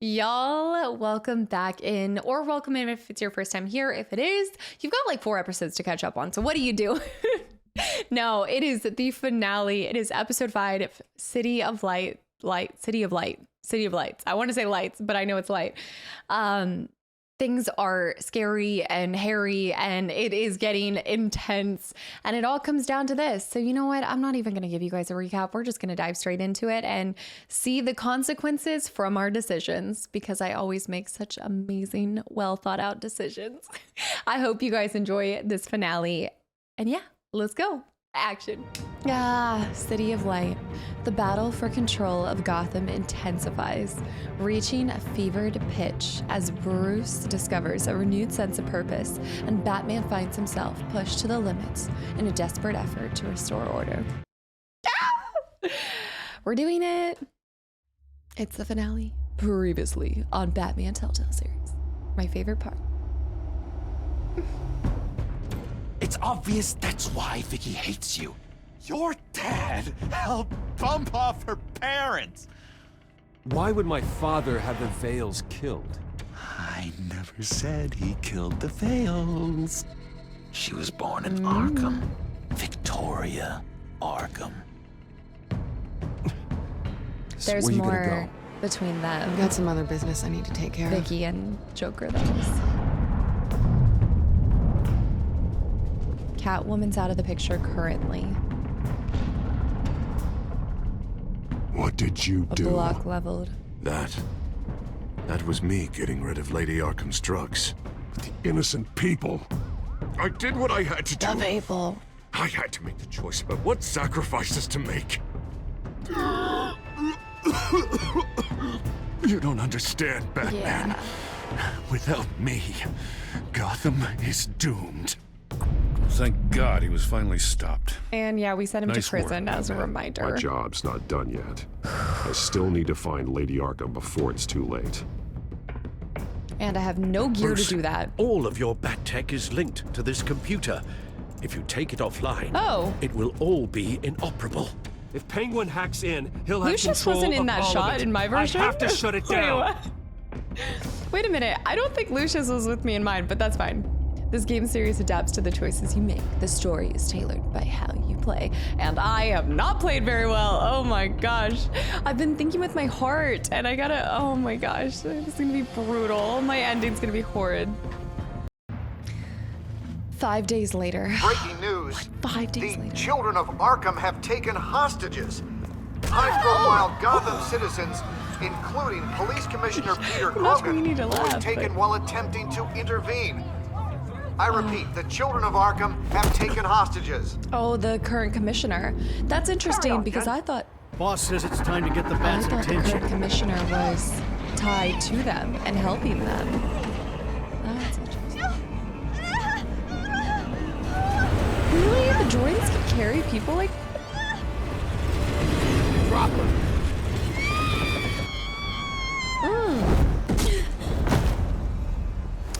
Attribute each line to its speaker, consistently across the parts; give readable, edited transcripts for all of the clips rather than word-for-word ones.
Speaker 1: Y'all, welcome back in, or welcome in if it's your first time here. If it is, you've got like 4 episodes to catch up on. So what do you do? No, it is the finale. It is episode 5, City of Lights. I want to say lights, but I know it's light. Things are scary and hairy and it is getting intense and it all comes down to this. So you know what? I'm not even going to give you guys a recap. We're just going to dive straight into it and see the consequences from our decisions because I always make such amazing, well thought out decisions. I hope you guys enjoy this finale. And yeah, let's go. Action. City of Light. The battle for control of Gotham intensifies, reaching a fevered pitch as Bruce discovers a renewed sense of purpose and Batman finds himself pushed to the limits in a desperate effort to restore order. We're doing it. It's the finale. Previously on Batman Telltale series. My favorite part.
Speaker 2: It's obvious that's why Vicky hates you. Your dad helped bump off her parents.
Speaker 3: Why would my father have the Vales killed?
Speaker 2: I never said he killed the Vales. She was born in Arkham. Victoria Arkham.
Speaker 3: So
Speaker 1: There's
Speaker 3: where you
Speaker 1: more
Speaker 3: gonna
Speaker 1: between them.
Speaker 4: I've got some other business I need to take care of.
Speaker 1: Vicky and Joker, that is. Catwoman's out of the picture currently.
Speaker 5: What did you
Speaker 1: A
Speaker 5: do?
Speaker 1: block leveled.
Speaker 5: That was me getting rid of Lady Arkham's drugs. But the innocent people. I did what I had to do.
Speaker 1: The people.
Speaker 5: I had to make the choice about what sacrifices to make. You don't understand, Batman.
Speaker 1: Yeah.
Speaker 5: Without me, Gotham is doomed.
Speaker 6: Thank God he was finally stopped.
Speaker 1: And yeah, we sent him
Speaker 6: Nice
Speaker 1: to prison
Speaker 6: work,
Speaker 1: as a
Speaker 6: Batman.
Speaker 1: reminder.
Speaker 5: My job's not done yet. I still need to find Lady Arkham before it's too late.
Speaker 1: And I have no gear
Speaker 7: Bruce,
Speaker 1: to do that.
Speaker 7: All of your bat tech is linked to this computer. If you take it offline,
Speaker 1: It
Speaker 7: will all be inoperable.
Speaker 3: If Penguin hacks in, he'll have
Speaker 1: Lucius
Speaker 3: control
Speaker 1: wasn't in
Speaker 3: of
Speaker 1: that
Speaker 3: all
Speaker 1: shot
Speaker 3: of it.
Speaker 1: in my version.
Speaker 3: I have to shut it
Speaker 1: Wait,
Speaker 3: down.
Speaker 1: what? Wait a minute. I don't think Lucius was with me in mine, but that's fine. This game series adapts to the choices you make. The story is tailored by how you play. And I have not played very well. Oh my gosh. I've been thinking with my heart and I gotta, oh my gosh. It's gonna be brutal. My ending's gonna be horrid. 5 days later.
Speaker 8: Breaking news.
Speaker 1: 5 days
Speaker 8: The
Speaker 1: later.
Speaker 8: children of Arkham have taken hostages. High-profile Gotham citizens, including Police Commissioner Peter
Speaker 1: Not for me
Speaker 8: Grogan,
Speaker 1: to
Speaker 8: who
Speaker 1: laugh,
Speaker 8: was taken
Speaker 1: but-
Speaker 8: while attempting to intervene. I repeat, the children of Arkham have taken hostages.
Speaker 1: Oh, the current commissioner. That's interesting because I thought
Speaker 9: Boss says it's time to get the
Speaker 1: the
Speaker 9: bats'
Speaker 1: current
Speaker 9: attention.
Speaker 1: commissioner was tied to them and helping them. That's interesting. Really? The droids can carry people like
Speaker 5: Drop her.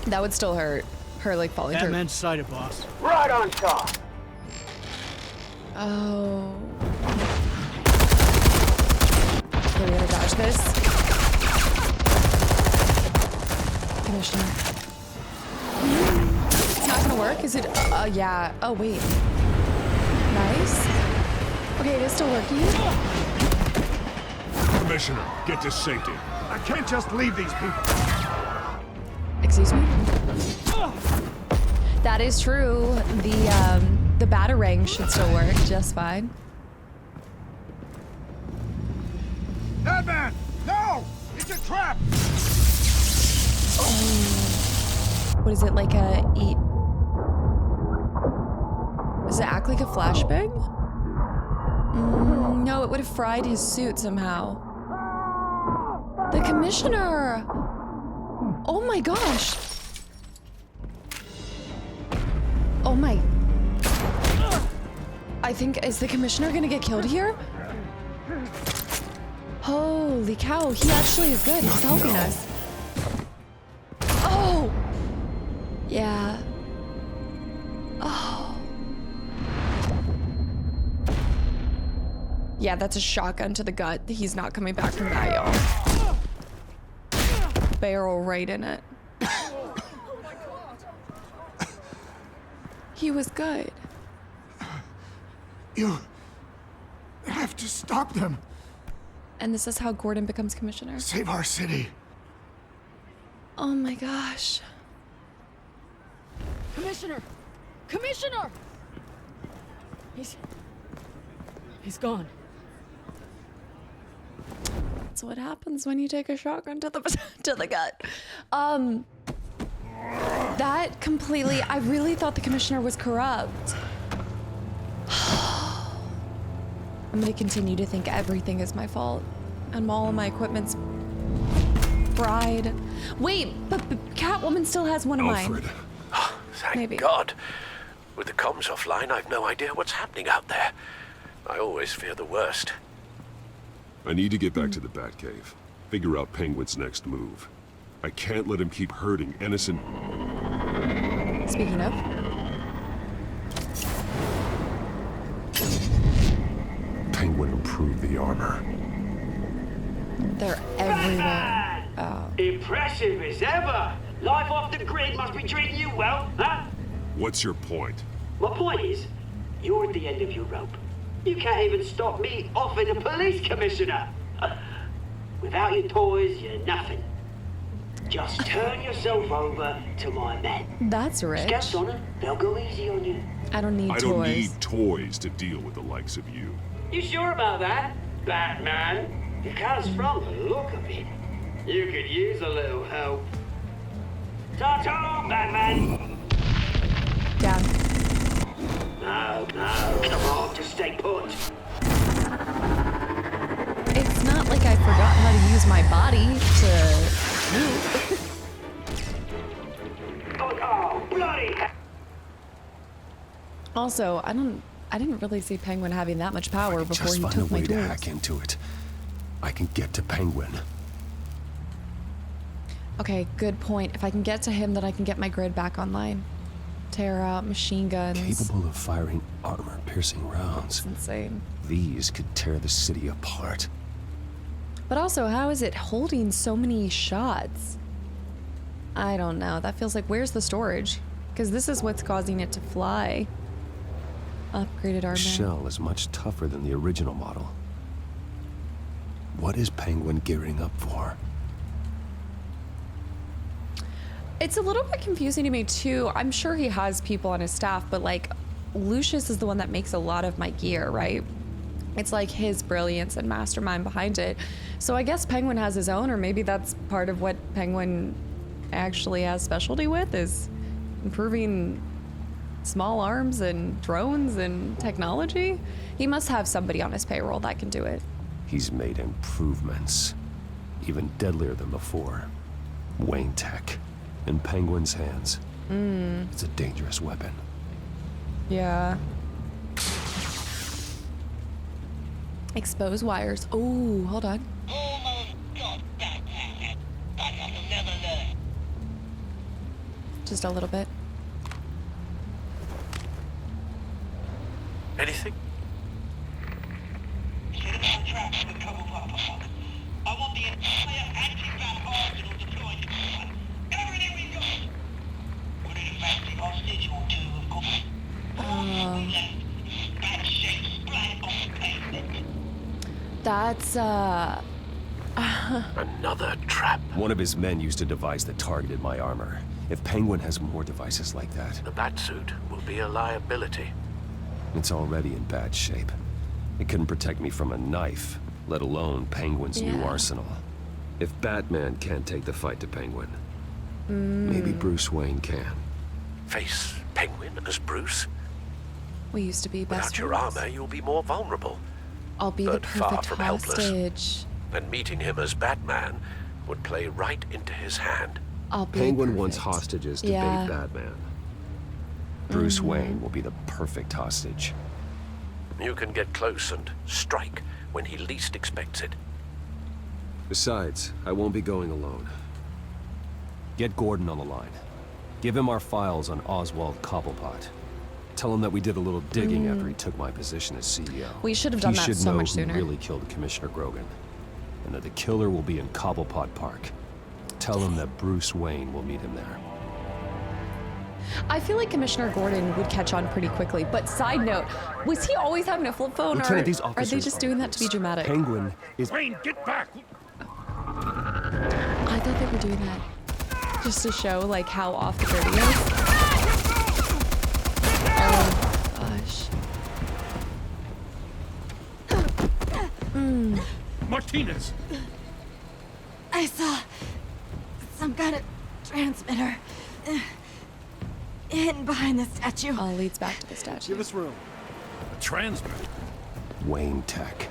Speaker 1: that would still hurt. Her like falling through.
Speaker 9: Batman's sighted, boss.
Speaker 8: Right on top.
Speaker 1: Oh. Okay, we gotta dodge this. Commissioner. It's not gonna work? Is it? Yeah. Oh, wait. Nice. Okay, it is still working.
Speaker 5: Commissioner, get to safety. I can't just leave these people.
Speaker 1: Excuse me? That is true. The batarang should still work just fine.
Speaker 8: Batman! No! It's a trap!
Speaker 1: What is it, like a eat? Does it act like a flashbang? No, it would have fried his suit somehow. The commissioner! Oh my gosh! Oh my... I think, is the commissioner gonna get killed here? Holy cow, he actually is good. He's helping us. Oh! Yeah. Oh. Yeah, that's a shotgun to the gut. He's not coming back from that, y'all. barrel right in it. He was good.
Speaker 5: You have to stop them.
Speaker 1: And this is how Gordon becomes commissioner.
Speaker 5: Save our city.
Speaker 1: Oh my gosh.
Speaker 10: Commissioner! Commissioner! He's gone.
Speaker 1: That's what happens when you take a shotgun to the to the gut. That completely, I really thought the commissioner was corrupt. I'm gonna continue to think everything is my fault. And all of my equipment's fried. Wait, but Catwoman still has one of
Speaker 5: Alfred.
Speaker 1: mine.
Speaker 7: Thank
Speaker 1: Maybe.
Speaker 7: God. With the comms offline, I've no idea what's happening out there. I always fear the worst.
Speaker 5: I need to get back to the Batcave. Figure out Penguin's next move. I can't let him keep hurting innocent...
Speaker 1: Speaking of.
Speaker 5: Penguin improved the armor.
Speaker 1: They're everywhere. Oh.
Speaker 11: Impressive as ever. Life off the grid must be treating you well, huh?
Speaker 5: What's your point?
Speaker 11: My point is, you're at the end of your rope. You can't even stop me offing a police commissioner. Without your toys, you're nothing. Just turn yourself over to my men.
Speaker 1: That's rich.
Speaker 11: Scouts on it, they'll go easy on you.
Speaker 1: I don't need
Speaker 5: I
Speaker 1: toys.
Speaker 5: don't need toys to deal with the likes of you.
Speaker 11: You sure about that, Batman? Because from the look of it, you could use a little help. Ta-ta, Batman!
Speaker 1: Down.
Speaker 11: No, come on, just stay put.
Speaker 1: It's not like I forgot how to use my body to move.
Speaker 11: Oh, bloody hell.
Speaker 1: Also, I didn't really see Penguin having that much power before
Speaker 5: Just
Speaker 1: he
Speaker 5: find a
Speaker 1: took my
Speaker 5: way to
Speaker 1: tools.
Speaker 5: hack into it. I can get to Penguin.
Speaker 1: Okay, good point. If I can get to him, then I can get my grid back online. Tear out machine guns.
Speaker 2: Capable of firing armor-piercing rounds.
Speaker 1: It's insane.
Speaker 2: These could tear the city apart.
Speaker 1: But also, how is it holding so many shots? I don't know. That feels like, where's the storage? Because this is what's causing it to fly. Upgraded armor.
Speaker 2: The shell is much tougher than the original model. What is Penguin gearing up for?
Speaker 1: It's a little bit confusing to me too. I'm sure he has people on his staff, but like Lucius is the one that makes a lot of my gear, right? It's like his brilliance and mastermind behind it. So I guess Penguin has his own, or maybe that's part of what Penguin actually has specialty with, is improving small arms and drones and technology. He must have somebody on his payroll that can do it.
Speaker 2: He's made improvements. Even deadlier than before. Wayne Tech. In Penguin's hands. It's a dangerous weapon.
Speaker 1: Yeah. Expose wires. Oh, hold on. Just a little bit.
Speaker 7: Anything?
Speaker 11: I want the entire anti-Vale arsenal deployed. Everything we got. Put in a fancy hostage or two, of course. Bad shape splat on the pavement.
Speaker 1: That's,
Speaker 7: Another trap.
Speaker 2: One of his men used a device that targeted my armor. If Penguin has more devices like that,
Speaker 7: The Batsuit will be a liability.
Speaker 2: it's already in bad shape. It couldn't protect me from a knife, let alone Penguin's new
Speaker 1: Yeah.
Speaker 2: arsenal. If Batman can't take the fight to Penguin, maybe Bruce Wayne can.
Speaker 7: Face Penguin as Bruce?
Speaker 1: we used to be best
Speaker 7: Without your
Speaker 1: friends.
Speaker 7: armor, you'll be more vulnerable.
Speaker 1: I'll be the
Speaker 7: but far
Speaker 1: perfect
Speaker 7: from helpless.
Speaker 1: hostage.
Speaker 7: And meeting him as Batman would play right into his hand.
Speaker 1: I'll be
Speaker 2: Penguin
Speaker 1: perfect.
Speaker 2: wants hostages to
Speaker 1: Yeah.
Speaker 2: bait Batman. Bruce Wayne will be the perfect hostage.
Speaker 7: You can get close and strike when he least expects it.
Speaker 2: Besides, I won't be going alone. Get Gordon on the line. Give him our files on Oswald Cobblepot. Tell him that we did a little digging after he took my position as CEO.
Speaker 1: We should have done that so much
Speaker 2: He should know
Speaker 1: sooner.
Speaker 2: who really killed Commissioner Grogan, and that the killer will be in Cobblepot Park. Tell him that Bruce Wayne will meet him there.
Speaker 1: I feel like Commissioner Gordon would catch on pretty quickly. But side note, was he always having a flip phone,
Speaker 2: Lieutenant,
Speaker 1: or
Speaker 2: these
Speaker 1: are they
Speaker 2: officers
Speaker 1: just doing that to be dramatic?
Speaker 2: Penguin is...
Speaker 6: Wayne, get back!
Speaker 1: I thought they were doing that just to show like how off the grid he is. Oh gosh.
Speaker 6: Martinez!
Speaker 12: I saw some kind of transmitter hidden behind the statue.
Speaker 1: All leads back to the statue.
Speaker 9: Give us room.
Speaker 6: A transmitter?
Speaker 2: Wayne Tech.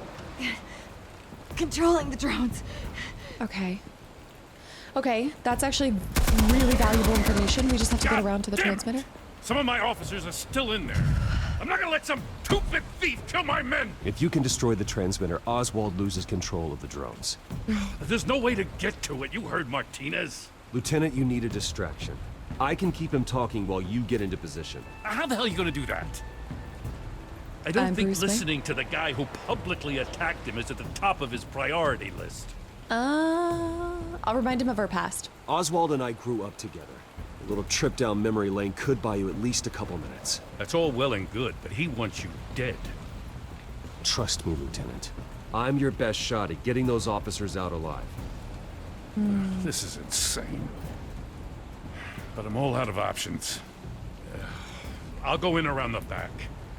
Speaker 12: Controlling the drones.
Speaker 1: Okay. Okay, that's actually really valuable information. We just have to get around to the transmitter.
Speaker 6: Some of my officers are still in there. I'm not gonna let some two-bit thief kill my men!
Speaker 2: If you can destroy the transmitter, Oswald loses control of the drones.
Speaker 6: There's no way to get to it. You heard Martinez.
Speaker 2: Lieutenant, you need a distraction. I can keep him talking while you get into position.
Speaker 6: How the hell are you gonna do that? I don't think
Speaker 1: Bruce
Speaker 6: listening to the guy who publicly attacked him is at the top of his priority list.
Speaker 1: I'll remind him of our past.
Speaker 2: Oswald and I grew up together. A little trip down memory lane could buy you at least a couple minutes.
Speaker 6: That's all well and good, but he wants you dead.
Speaker 2: Trust me, Lieutenant. I'm your best shot at getting those officers out alive.
Speaker 6: This is insane. But I'm all out of options. I'll go in around the back.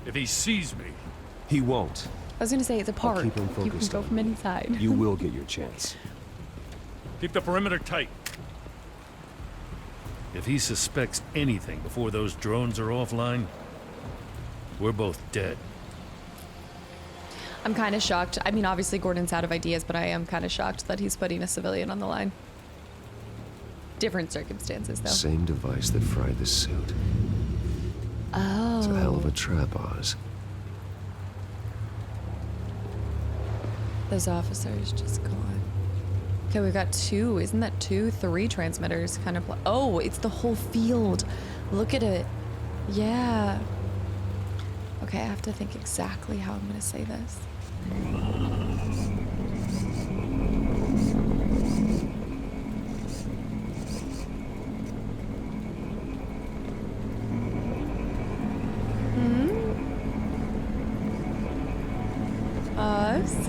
Speaker 6: If he sees me...
Speaker 2: He won't.
Speaker 1: I was gonna say it's a park.
Speaker 2: Keep him
Speaker 1: You can
Speaker 2: focused
Speaker 1: go
Speaker 2: on
Speaker 1: from
Speaker 2: me.
Speaker 1: inside.
Speaker 2: You will get your chance.
Speaker 6: Keep the perimeter tight. If he suspects anything before those drones are offline, we're both dead.
Speaker 1: I'm kind of shocked. I mean, obviously Gordon's out of ideas, but I am kind of shocked that he's putting a civilian on the line. Different circumstances, though.
Speaker 2: Same device that fried the suit.
Speaker 1: Oh.
Speaker 2: It's a hell of a trap, Oz.
Speaker 1: Those officers just gone. Okay, we've got two. Isn't that two? Three transmitters kind of. Oh, it's the whole field. Look at it. Yeah. Okay, I have to think exactly how I'm going to say this. Us?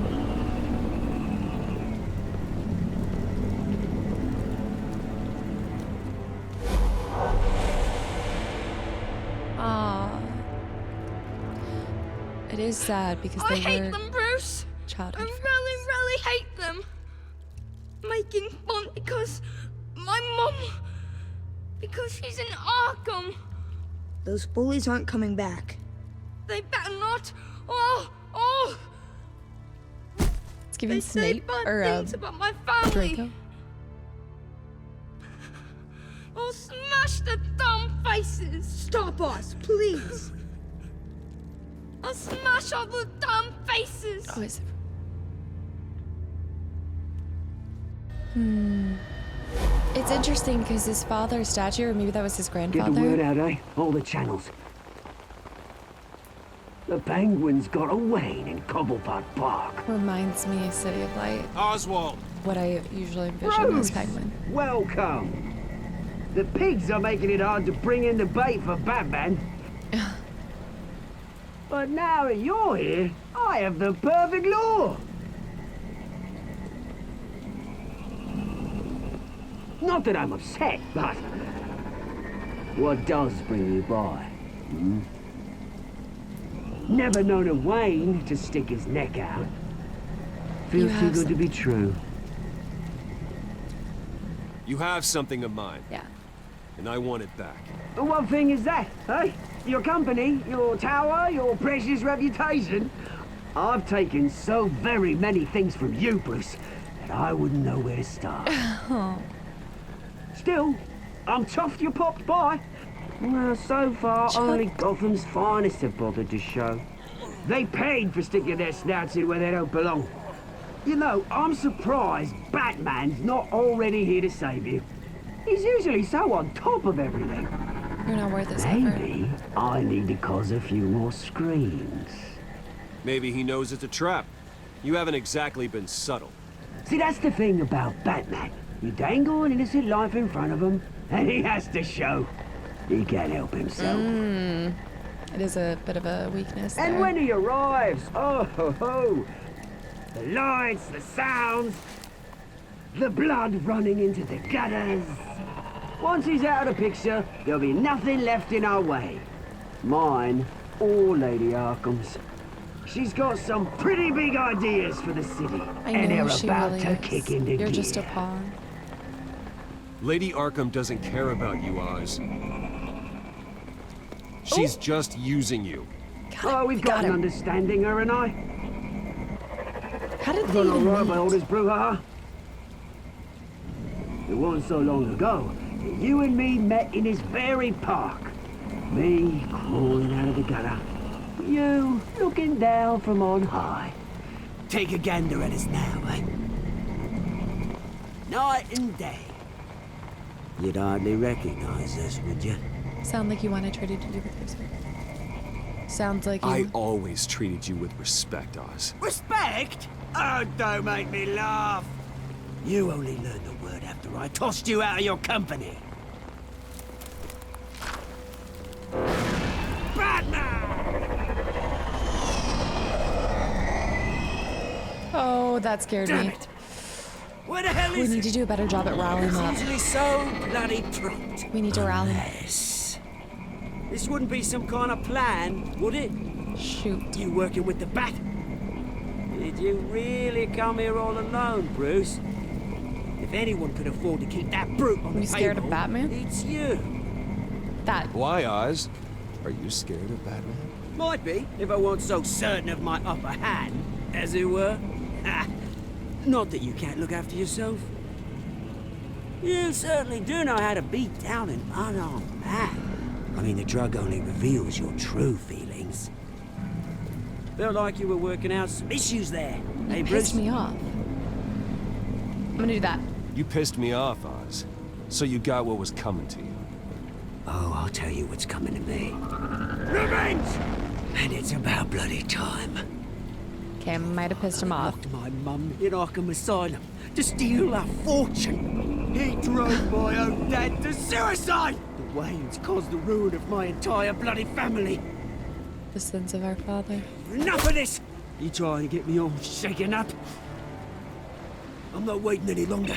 Speaker 1: It is sad because they
Speaker 12: I
Speaker 1: were
Speaker 12: hate them, Bruce.
Speaker 1: childhood
Speaker 12: I
Speaker 1: friends.
Speaker 12: really hate them. Making fun because my mum, because she's in Arkham.
Speaker 13: Those bullies aren't coming back.
Speaker 12: They better not.
Speaker 1: It's giving
Speaker 12: They say
Speaker 1: Snape
Speaker 12: bad
Speaker 1: or
Speaker 12: things about my family.
Speaker 1: Draco.
Speaker 12: I'll smash the dumb faces.
Speaker 13: Stop us, please.
Speaker 12: I'll smash all the dumb faces.
Speaker 1: Oh, is it? It's interesting because his father's statue, or maybe that was his grandfather.
Speaker 11: Get the word out, eh? All the channels. The Penguin's got a Wayne in Cobblepot Park.
Speaker 1: Reminds me of City of Light.
Speaker 3: Oswald!
Speaker 1: What I usually envision as
Speaker 11: Bruce!
Speaker 1: Penguin.
Speaker 11: Welcome! The pigs are making it hard to bring in the bait for Batman. But now that you're here, I have the perfect lure. Not that I'm upset, but what does bring you by? Never known a Wayne to stick his neck out. Feels too good to be true.
Speaker 2: You have something of mine.
Speaker 1: Yeah.
Speaker 2: And I want it back.
Speaker 11: What thing is that, eh? Your company, your tower, your precious reputation? I've taken so very many things from you, Bruce, that I wouldn't know where to start. Still, I'm chuffed you popped by. Well, so far, only Gotham's finest have bothered to show. They paid for sticking their snouts in where they don't belong. You know, I'm surprised Batman's not already here to save you. He's usually so on top of everything.
Speaker 1: You're not worth his
Speaker 11: Maybe I need to cause a few more screams.
Speaker 2: Maybe he knows it's a trap. You haven't exactly been subtle.
Speaker 11: See, that's the thing about Batman. You dangle an innocent life in front of him, and he has to show. He can't help himself.
Speaker 1: It is a bit of a weakness
Speaker 11: And
Speaker 1: there.
Speaker 11: when he arrives, oh ho ho! The lights, the sounds, the blood running into the gutters. Once he's out of the picture, there'll be nothing left in our way. Mine or Lady Arkham's. She's got some pretty big ideas for the city,
Speaker 1: I
Speaker 11: and
Speaker 1: know
Speaker 11: they're
Speaker 1: she
Speaker 11: about
Speaker 1: really
Speaker 11: to
Speaker 1: is.
Speaker 11: kick into gear.
Speaker 1: You're just a pawn.
Speaker 2: Lady Arkham doesn't care about you, Oz. She's just using you.
Speaker 11: Oh, we've got an understanding, her and I.
Speaker 1: How did they
Speaker 11: Gone all
Speaker 1: even
Speaker 11: right, my
Speaker 1: meet?
Speaker 11: oldest brouhaha. It wasn't so long ago that you and me met in this very park. Me crawling out of the gutter. You looking down from on high. Take a gander at us now, eh? Night and day. You'd hardly recognize us, would you?
Speaker 1: Sound like you want to treat you with respect. Sounds like you.
Speaker 2: I always treated you with respect, Oz.
Speaker 11: Respect? Oh, don't make me laugh. You only learned the word after I tossed you out of your company.
Speaker 1: Oh, that scared
Speaker 11: Damn
Speaker 1: me.
Speaker 11: it. Where the hell
Speaker 1: We
Speaker 11: is
Speaker 1: need to do a better job at rallying them up.
Speaker 11: Usually so bloody prompt.
Speaker 1: We need to rally.
Speaker 11: Unless... This wouldn't be some kind of plan, would it?
Speaker 1: Shoot.
Speaker 11: You working with the bat? Did you really come here all alone, Bruce? If anyone could afford to keep that brute on the
Speaker 1: You scared of
Speaker 11: payroll,
Speaker 1: Batman?
Speaker 11: it's you.
Speaker 1: That.
Speaker 2: Why, Oz? Are you scared of Batman?
Speaker 11: Might be, if I weren't so certain of my upper hand, as it were. Ha! Not that you can't look after yourself. You certainly do know how to beat down an unarmed man. I mean, the drug only reveals your true feelings. Felt like you were working out some issues there. Hey,
Speaker 1: You
Speaker 11: Bruce?
Speaker 1: pissed me off. I'm gonna do that.
Speaker 2: You pissed me off, Oz. So you got what was coming to you.
Speaker 11: Oh, I'll tell you what's coming to me. Revenge! And it's about bloody time.
Speaker 1: Okay, I might have pissed him off.
Speaker 11: Locked my mum in Arkham Asylum to steal a fortune. He drove my own dad to suicide! The Waynes caused the ruin of my entire bloody family.
Speaker 1: The sins of our father.
Speaker 11: Enough of this! You trying to get me all shaken up? I'm not waiting any longer.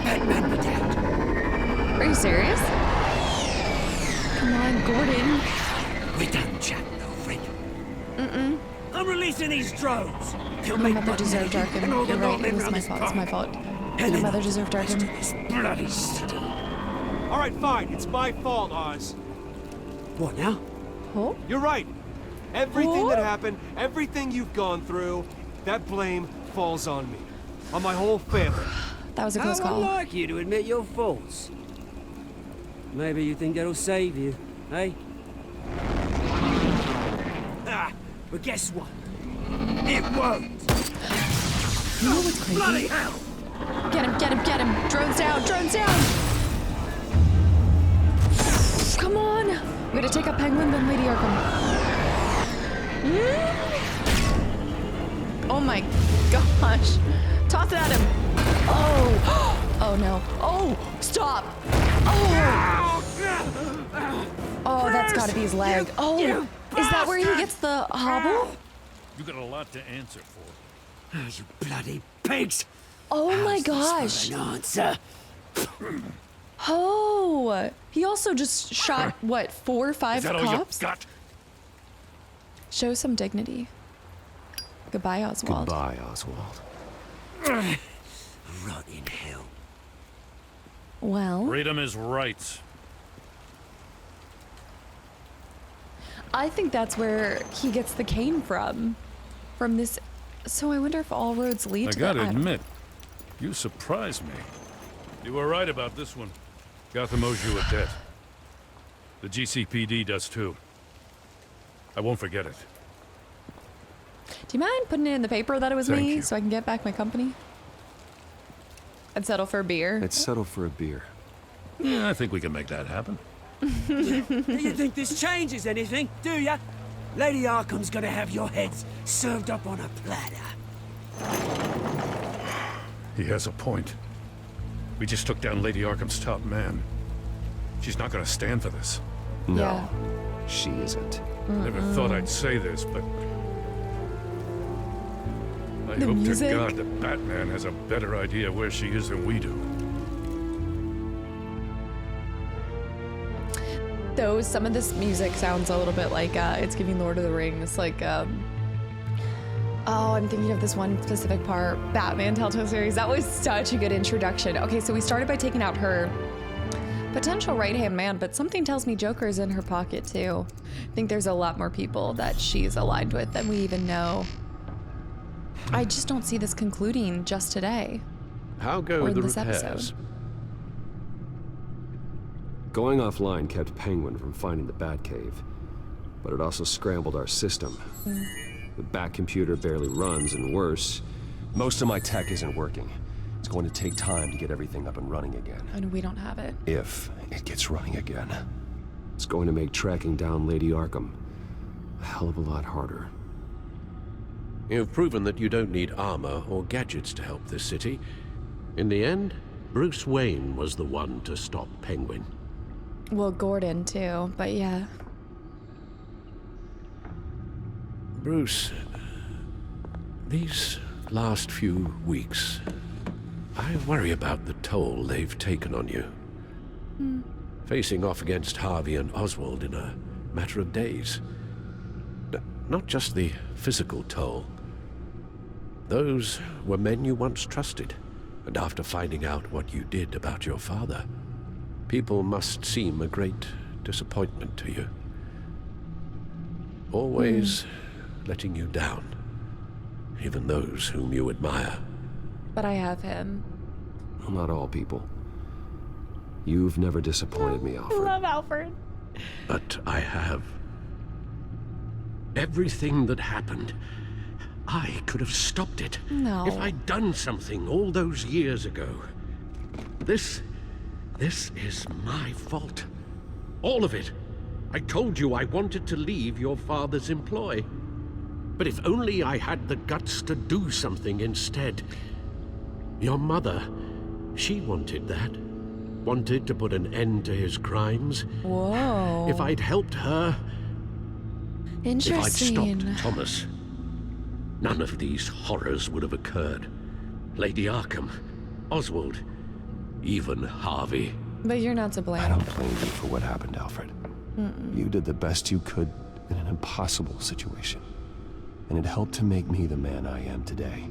Speaker 11: Batman be damned.
Speaker 1: Are you serious? Come on, Gordon.
Speaker 11: We're done chatting, old friend. I'm releasing these drones. They'll
Speaker 1: My
Speaker 11: make
Speaker 1: mother deserved Arkham.
Speaker 11: and all the
Speaker 1: You're right, it
Speaker 11: lawmen
Speaker 1: was
Speaker 11: around
Speaker 1: my
Speaker 11: this
Speaker 1: fault. It's
Speaker 11: park.
Speaker 1: my fault.
Speaker 11: And
Speaker 1: My
Speaker 11: then
Speaker 1: mother
Speaker 11: all
Speaker 1: deserved
Speaker 11: the rest of
Speaker 1: Arkham.
Speaker 11: this bloody city.
Speaker 3: All right, fine. It's my fault, Oz.
Speaker 11: What now?
Speaker 1: Oh?
Speaker 3: You're right. Everything
Speaker 1: Oh?
Speaker 3: that happened, everything you've gone through, that blame falls on me. On my whole family.
Speaker 1: That was a close
Speaker 11: How
Speaker 1: call.
Speaker 11: unlike you to admit your faults. Maybe you think that'll save you, eh? Ah, but guess what? It won't.
Speaker 1: You know what's crazy?
Speaker 11: Bloody hell!
Speaker 1: Get him, get him, get him. Drones down, drones down. Come on. We gotta take out Penguin, then Lady Arkham. Oh my gosh. Toss it at him. Oh. Oh no. Oh, stop. Oh. Oh, that's gotta be his leg. Oh, is that where he gets the hobble?
Speaker 6: You got a lot to answer for.
Speaker 11: Oh, you bloody pigs!
Speaker 1: Oh my
Speaker 11: How's
Speaker 1: gosh.
Speaker 11: this for an answer?
Speaker 1: Oh, he also just shot, what, 4 or 5
Speaker 6: Is that all you
Speaker 1: cops?
Speaker 6: got?
Speaker 1: Show some dignity. Goodbye, Oswald.
Speaker 2: Goodbye, Oswald.
Speaker 11: Rot in hell.
Speaker 1: Well,
Speaker 6: Freedom is rights.
Speaker 1: I think that's where he gets the cane from. From this. So I wonder if all roads lead
Speaker 6: I
Speaker 1: to
Speaker 6: gotta
Speaker 1: that.
Speaker 6: admit, you surprised me. You were right about this one. Gotham owes you a debt. The GCPD does too. I won't forget it.
Speaker 1: Do you mind putting it in the paper that it was
Speaker 6: Thank
Speaker 1: me
Speaker 6: you.
Speaker 1: so I can get back my company? I'd settle for a beer.
Speaker 2: Let's settle for a beer.
Speaker 6: Yeah, I think we can make that happen.
Speaker 11: Do you think this changes anything, do ya? Lady Arkham's gonna have your heads served up on a platter.
Speaker 6: He has a point. We just took down Lady Arkham's top man. She's not gonna stand for this.
Speaker 2: No,
Speaker 1: Yeah.
Speaker 2: she isn't.
Speaker 6: Never thought I'd say this, but I
Speaker 1: The
Speaker 6: hope
Speaker 1: music.
Speaker 6: to God that Batman has a better idea where she is than we do.
Speaker 1: Though some of this music sounds a little bit like it's giving Lord of the Rings, like oh, I'm thinking of this one specific part, Batman Telltale series. That was such a good introduction. Okay, so we started by taking out her potential right-hand man, but something tells me Joker's in her pocket too. I think there's a lot more people that she's aligned with than we even know. I just don't see this concluding just today.
Speaker 7: How go
Speaker 1: Or in
Speaker 7: the
Speaker 1: this
Speaker 7: repairs?
Speaker 1: episode.
Speaker 2: Going offline kept Penguin from finding the Batcave, but it also scrambled our system. The Bat computer barely runs, and worse, most of my tech isn't working. It's going to take time to get everything up and running again.
Speaker 1: And we don't have it.
Speaker 2: If it gets running again. It's going to make tracking down Lady Arkham a hell of a lot harder.
Speaker 7: You've proven that you don't need armor or gadgets to help this city. In the end, Bruce Wayne was the one to stop Penguin.
Speaker 1: Well, Gordon too, but yeah.
Speaker 7: Bruce, these last few weeks, I worry about the toll they've taken on you. Facing off against Harvey and Oswald in a matter of days. Not just the physical toll. Those were men you once trusted, and after finding out what you did about your father, people must seem a great disappointment to you. Always letting you down, even those whom you admire.
Speaker 1: But I have him.
Speaker 2: Well, not all people. You've never disappointed me,
Speaker 1: I
Speaker 2: Alfred.
Speaker 1: love Alfred.
Speaker 7: But I have. Everything that happened, I could have stopped it.
Speaker 1: No.
Speaker 7: If I'd done something all those years ago. This is my fault. All of it. I told you I wanted to leave your father's employ. But if only I had the guts to do something instead. Your mother, she wanted that. Wanted to put an end to his crimes.
Speaker 1: Whoa.
Speaker 7: If I'd helped her,
Speaker 1: Interesting.
Speaker 7: if I'd stopped Thomas, none of these horrors would have occurred. Lady Arkham, Oswald, even Harvey.
Speaker 1: But you're not to blame.
Speaker 2: I don't blame you for what happened, Alfred. You did the best you could in an impossible situation. And it helped to make me the man I am today.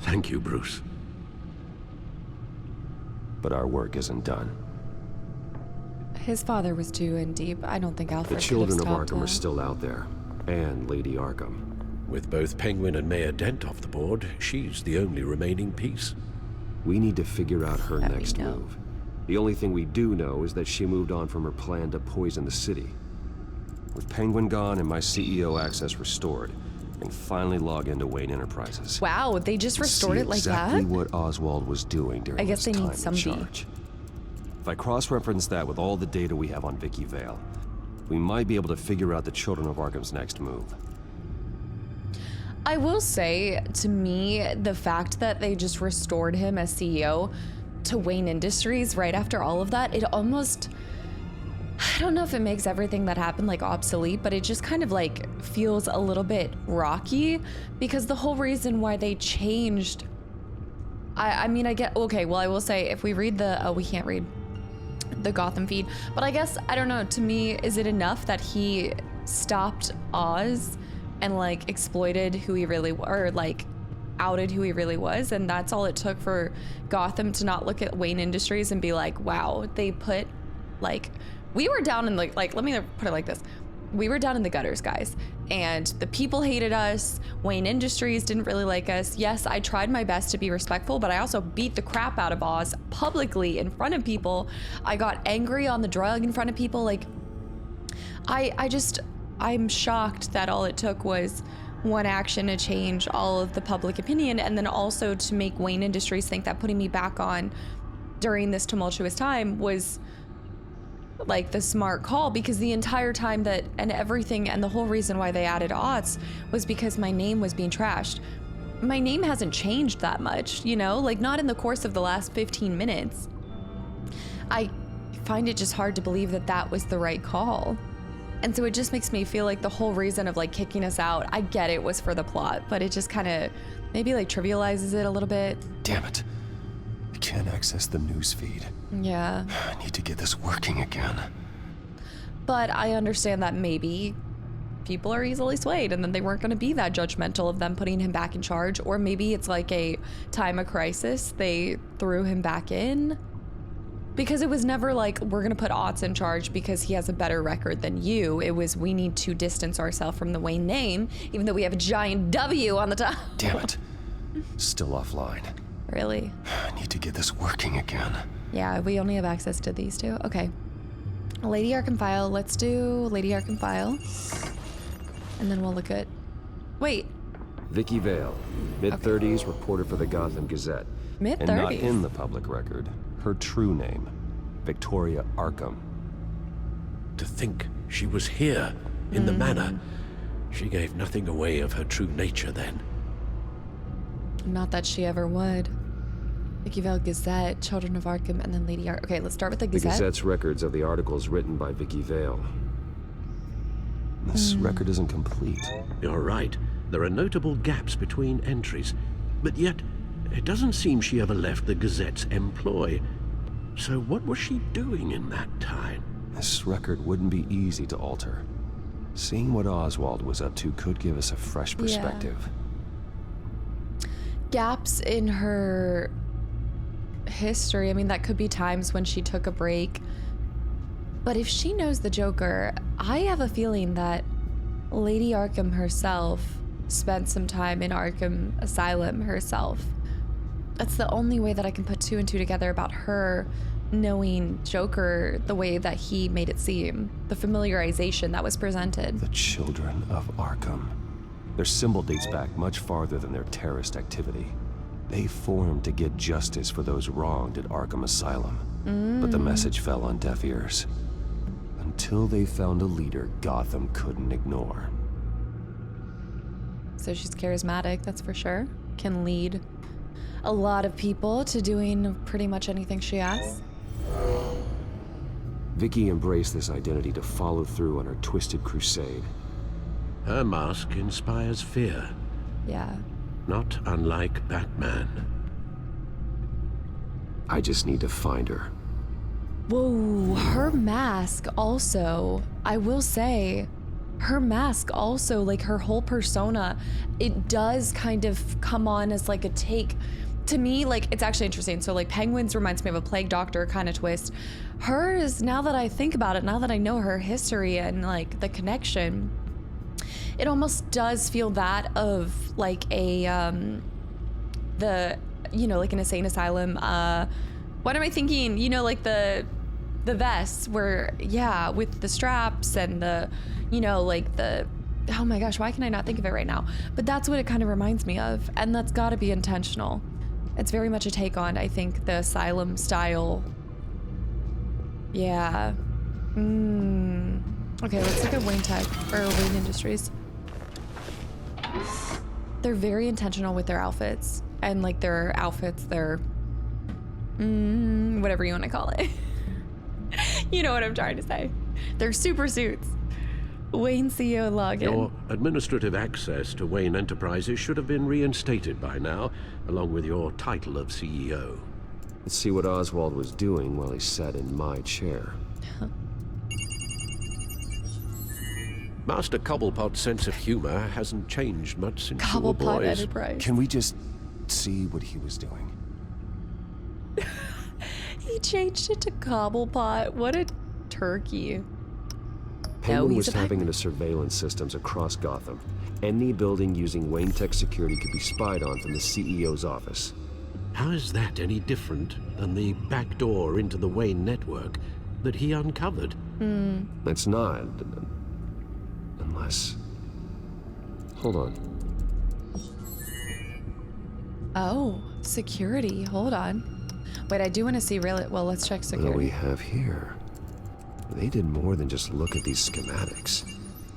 Speaker 7: Thank you, Bruce.
Speaker 2: But our work isn't done.
Speaker 1: His father was too in deep. I don't think Alfred
Speaker 2: The children of
Speaker 1: could have stopped
Speaker 2: Arkham are
Speaker 1: that.
Speaker 2: still out there. And Lady Arkham.
Speaker 7: With both Penguin and Mayor Dent off the board, she's the only remaining piece.
Speaker 2: We need to figure out her
Speaker 1: That we
Speaker 2: next
Speaker 1: know.
Speaker 2: move. The only thing we do know is that she moved on from her plan to poison the city. With Penguin gone and my CEO access restored, I can finally log into Wayne Enterprises.
Speaker 1: Wow, they just restored it like
Speaker 2: exactly
Speaker 1: that?
Speaker 2: what Oswald was doing during
Speaker 1: I guess
Speaker 2: his
Speaker 1: they need
Speaker 2: time in
Speaker 1: somebody.
Speaker 2: charge. If I cross-reference that with all the data we have on Vicky Vale, we might be able to figure out the children of Arkham's next move.
Speaker 1: I will say, to me, the fact that they just restored him as CEO to Wayne Industries right after all of that, it almost, I don't know if it makes everything that happened like obsolete, but it just kind of like feels a little bit rocky because the whole reason why they changed, I mean, I get, okay, well, I will say if we read the, we can't read the Gotham feed, but I guess, I don't know, to me, is it enough that he stopped Oz and like exploited who he really was, or like outed who he really was, and that's all it took for Gotham to not look at Wayne Industries and be like, wow, they put, like, we were down in like let me put it like this, we were down in the gutters, guys, and the people hated us. Wayne Industries didn't really like us. Yes, I tried my best to be respectful, but I also beat the crap out of Oz publicly in front of people. I got angry on the drug in front of people. Like, I'm shocked that all it took was one action to change all of the public opinion, and then also to make Wayne Industries think that putting me back on during this tumultuous time was like the smart call, because the entire time that and everything and the whole reason why they added aughts was because my name was being trashed. My name hasn't changed that much, you know, like not in the course of the last 15 minutes. I find it just hard to believe that that was the right call. And so it just makes me feel like the whole reason of like kicking us out, I get it was for the plot, but it just kind of maybe like trivializes it a little bit.
Speaker 2: Damn it. I can't access the news feed.
Speaker 1: Yeah.
Speaker 2: I need to get this working again.
Speaker 1: But I understand that maybe people are easily swayed and then they weren't going to be that judgmental of them putting him back in charge. Or maybe it's like a time of crisis. They threw him back in. Because it was never like, we're going to put Otts in charge because he has a better record than you. It was, we need to distance ourselves from the Wayne name, even though we have a giant W on the top.
Speaker 2: Damn it. Still offline.
Speaker 1: Really?
Speaker 2: I need to get this working again.
Speaker 1: Yeah, we only have access to these two. Okay. Lady Arkham file. Let's do Lady Arkham file. And then we'll look at... Wait.
Speaker 2: Vicky Vale, mid-30s, reporter for the Gotham Gazette.
Speaker 1: Mid-30s?
Speaker 2: And not in the public record. Her true name, Victoria Arkham.
Speaker 7: To think she was here, in the Manor. She gave nothing away of her true nature then.
Speaker 1: Not that she ever would. Vicky Vale Gazette, Children of Arkham, and then Lady Arkham. Okay, let's start with the Gazette.
Speaker 2: The Gazette's records of the articles written by Vicky Vale. This record isn't complete.
Speaker 7: You're right. There are notable gaps between entries. But yet, it doesn't seem she ever left the Gazette's employ. So what was she doing in that time?
Speaker 2: This record wouldn't be easy to alter. Seeing what Oswald was up to could give us a fresh perspective.
Speaker 1: Yeah. Gaps in her history. I mean, that could be times when she took a break. But if she knows the Joker, I have a feeling that Lady Arkham herself spent some time in Arkham Asylum herself. That's the only way that I can put two and two together about her knowing Joker the way that he made it seem. The familiarization that was presented.
Speaker 2: The Children of Arkham. Their symbol dates back much farther than their terrorist activity. They formed to get justice for those wronged at Arkham Asylum. But the message fell on deaf ears. Until they found a leader Gotham couldn't ignore.
Speaker 1: So she's charismatic, that's for sure. Can lead a lot of people to doing pretty much anything she asks.
Speaker 2: Vicky embraced this identity to follow through on her twisted crusade.
Speaker 7: Her mask inspires fear.
Speaker 1: Yeah.
Speaker 7: Not unlike Batman.
Speaker 2: I just need to find her.
Speaker 1: Whoa, her mask also, I will say, her mask also, like her whole persona, it does kind of come on as like a take. To me, like, it's actually interesting. So like Penguin's reminds me of a Plague Doctor kind of twist. Hers, now that I think about it, now that I know her history and like the connection, it almost does feel that of like a, like an insane asylum. What am I thinking? You know, like the vests where, yeah, with the straps and the, you know, like the, oh my gosh, why can I not think of it right now? But that's what it kind of reminds me of. And that's gotta be intentional. It's very much a take on, I think, the asylum style. Yeah. Okay, let's look at Wayne Tech, or Wayne Industries. They're very intentional with their outfits. And like their outfits, their, whatever you want to call it. You know what I'm trying to say. They're super suits. Wayne CEO login.
Speaker 7: Your administrative access to Wayne Enterprises should have been reinstated by now, along with your title of CEO.
Speaker 2: Let's see what Oswald was doing while he sat in my chair.
Speaker 7: Master Cobblepot's sense of humor hasn't changed much since you were
Speaker 1: Cobblepot
Speaker 7: boys.
Speaker 1: Enterprise.
Speaker 2: Can we just see what he was doing?
Speaker 1: He changed it to Cobblepot. What a turkey.
Speaker 2: Penguin was tapping into surveillance systems across Gotham. Any building using Wayne Tech security could be spied on from the CEO's office.
Speaker 7: How is that any different than the back door into the Wayne network that he uncovered?
Speaker 2: It's not. Unless... Hold on.
Speaker 1: Oh, security. Hold on. Wait, I do want to see really... Well, let's check
Speaker 2: What do
Speaker 1: security.
Speaker 2: we have here? They did more than just look at these schematics.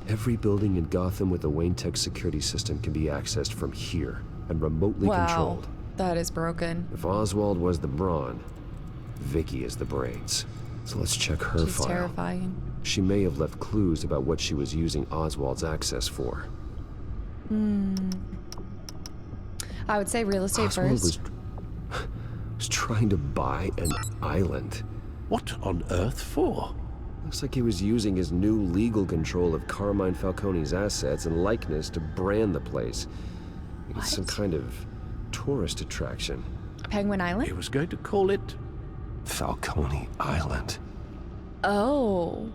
Speaker 2: Every building in Gotham with a Wayne Tech security system can be accessed from here and remotely controlled.
Speaker 1: That is broken.
Speaker 2: If Oswald was the brawn, Vicky is the brains. So let's check her
Speaker 1: She's
Speaker 2: file.
Speaker 1: terrifying.
Speaker 2: She may have left clues about what she was using Oswald's access for.
Speaker 1: I would say real estate
Speaker 2: Oswald
Speaker 1: first.
Speaker 2: was trying to buy an island.
Speaker 7: What on earth for?
Speaker 2: Looks like he was using his new legal control of Carmine Falcone's assets and likeness to brand the place. It's some kind of tourist attraction.
Speaker 1: Penguin Island?
Speaker 7: He was going to call it
Speaker 2: Falcone Island.
Speaker 1: Oh.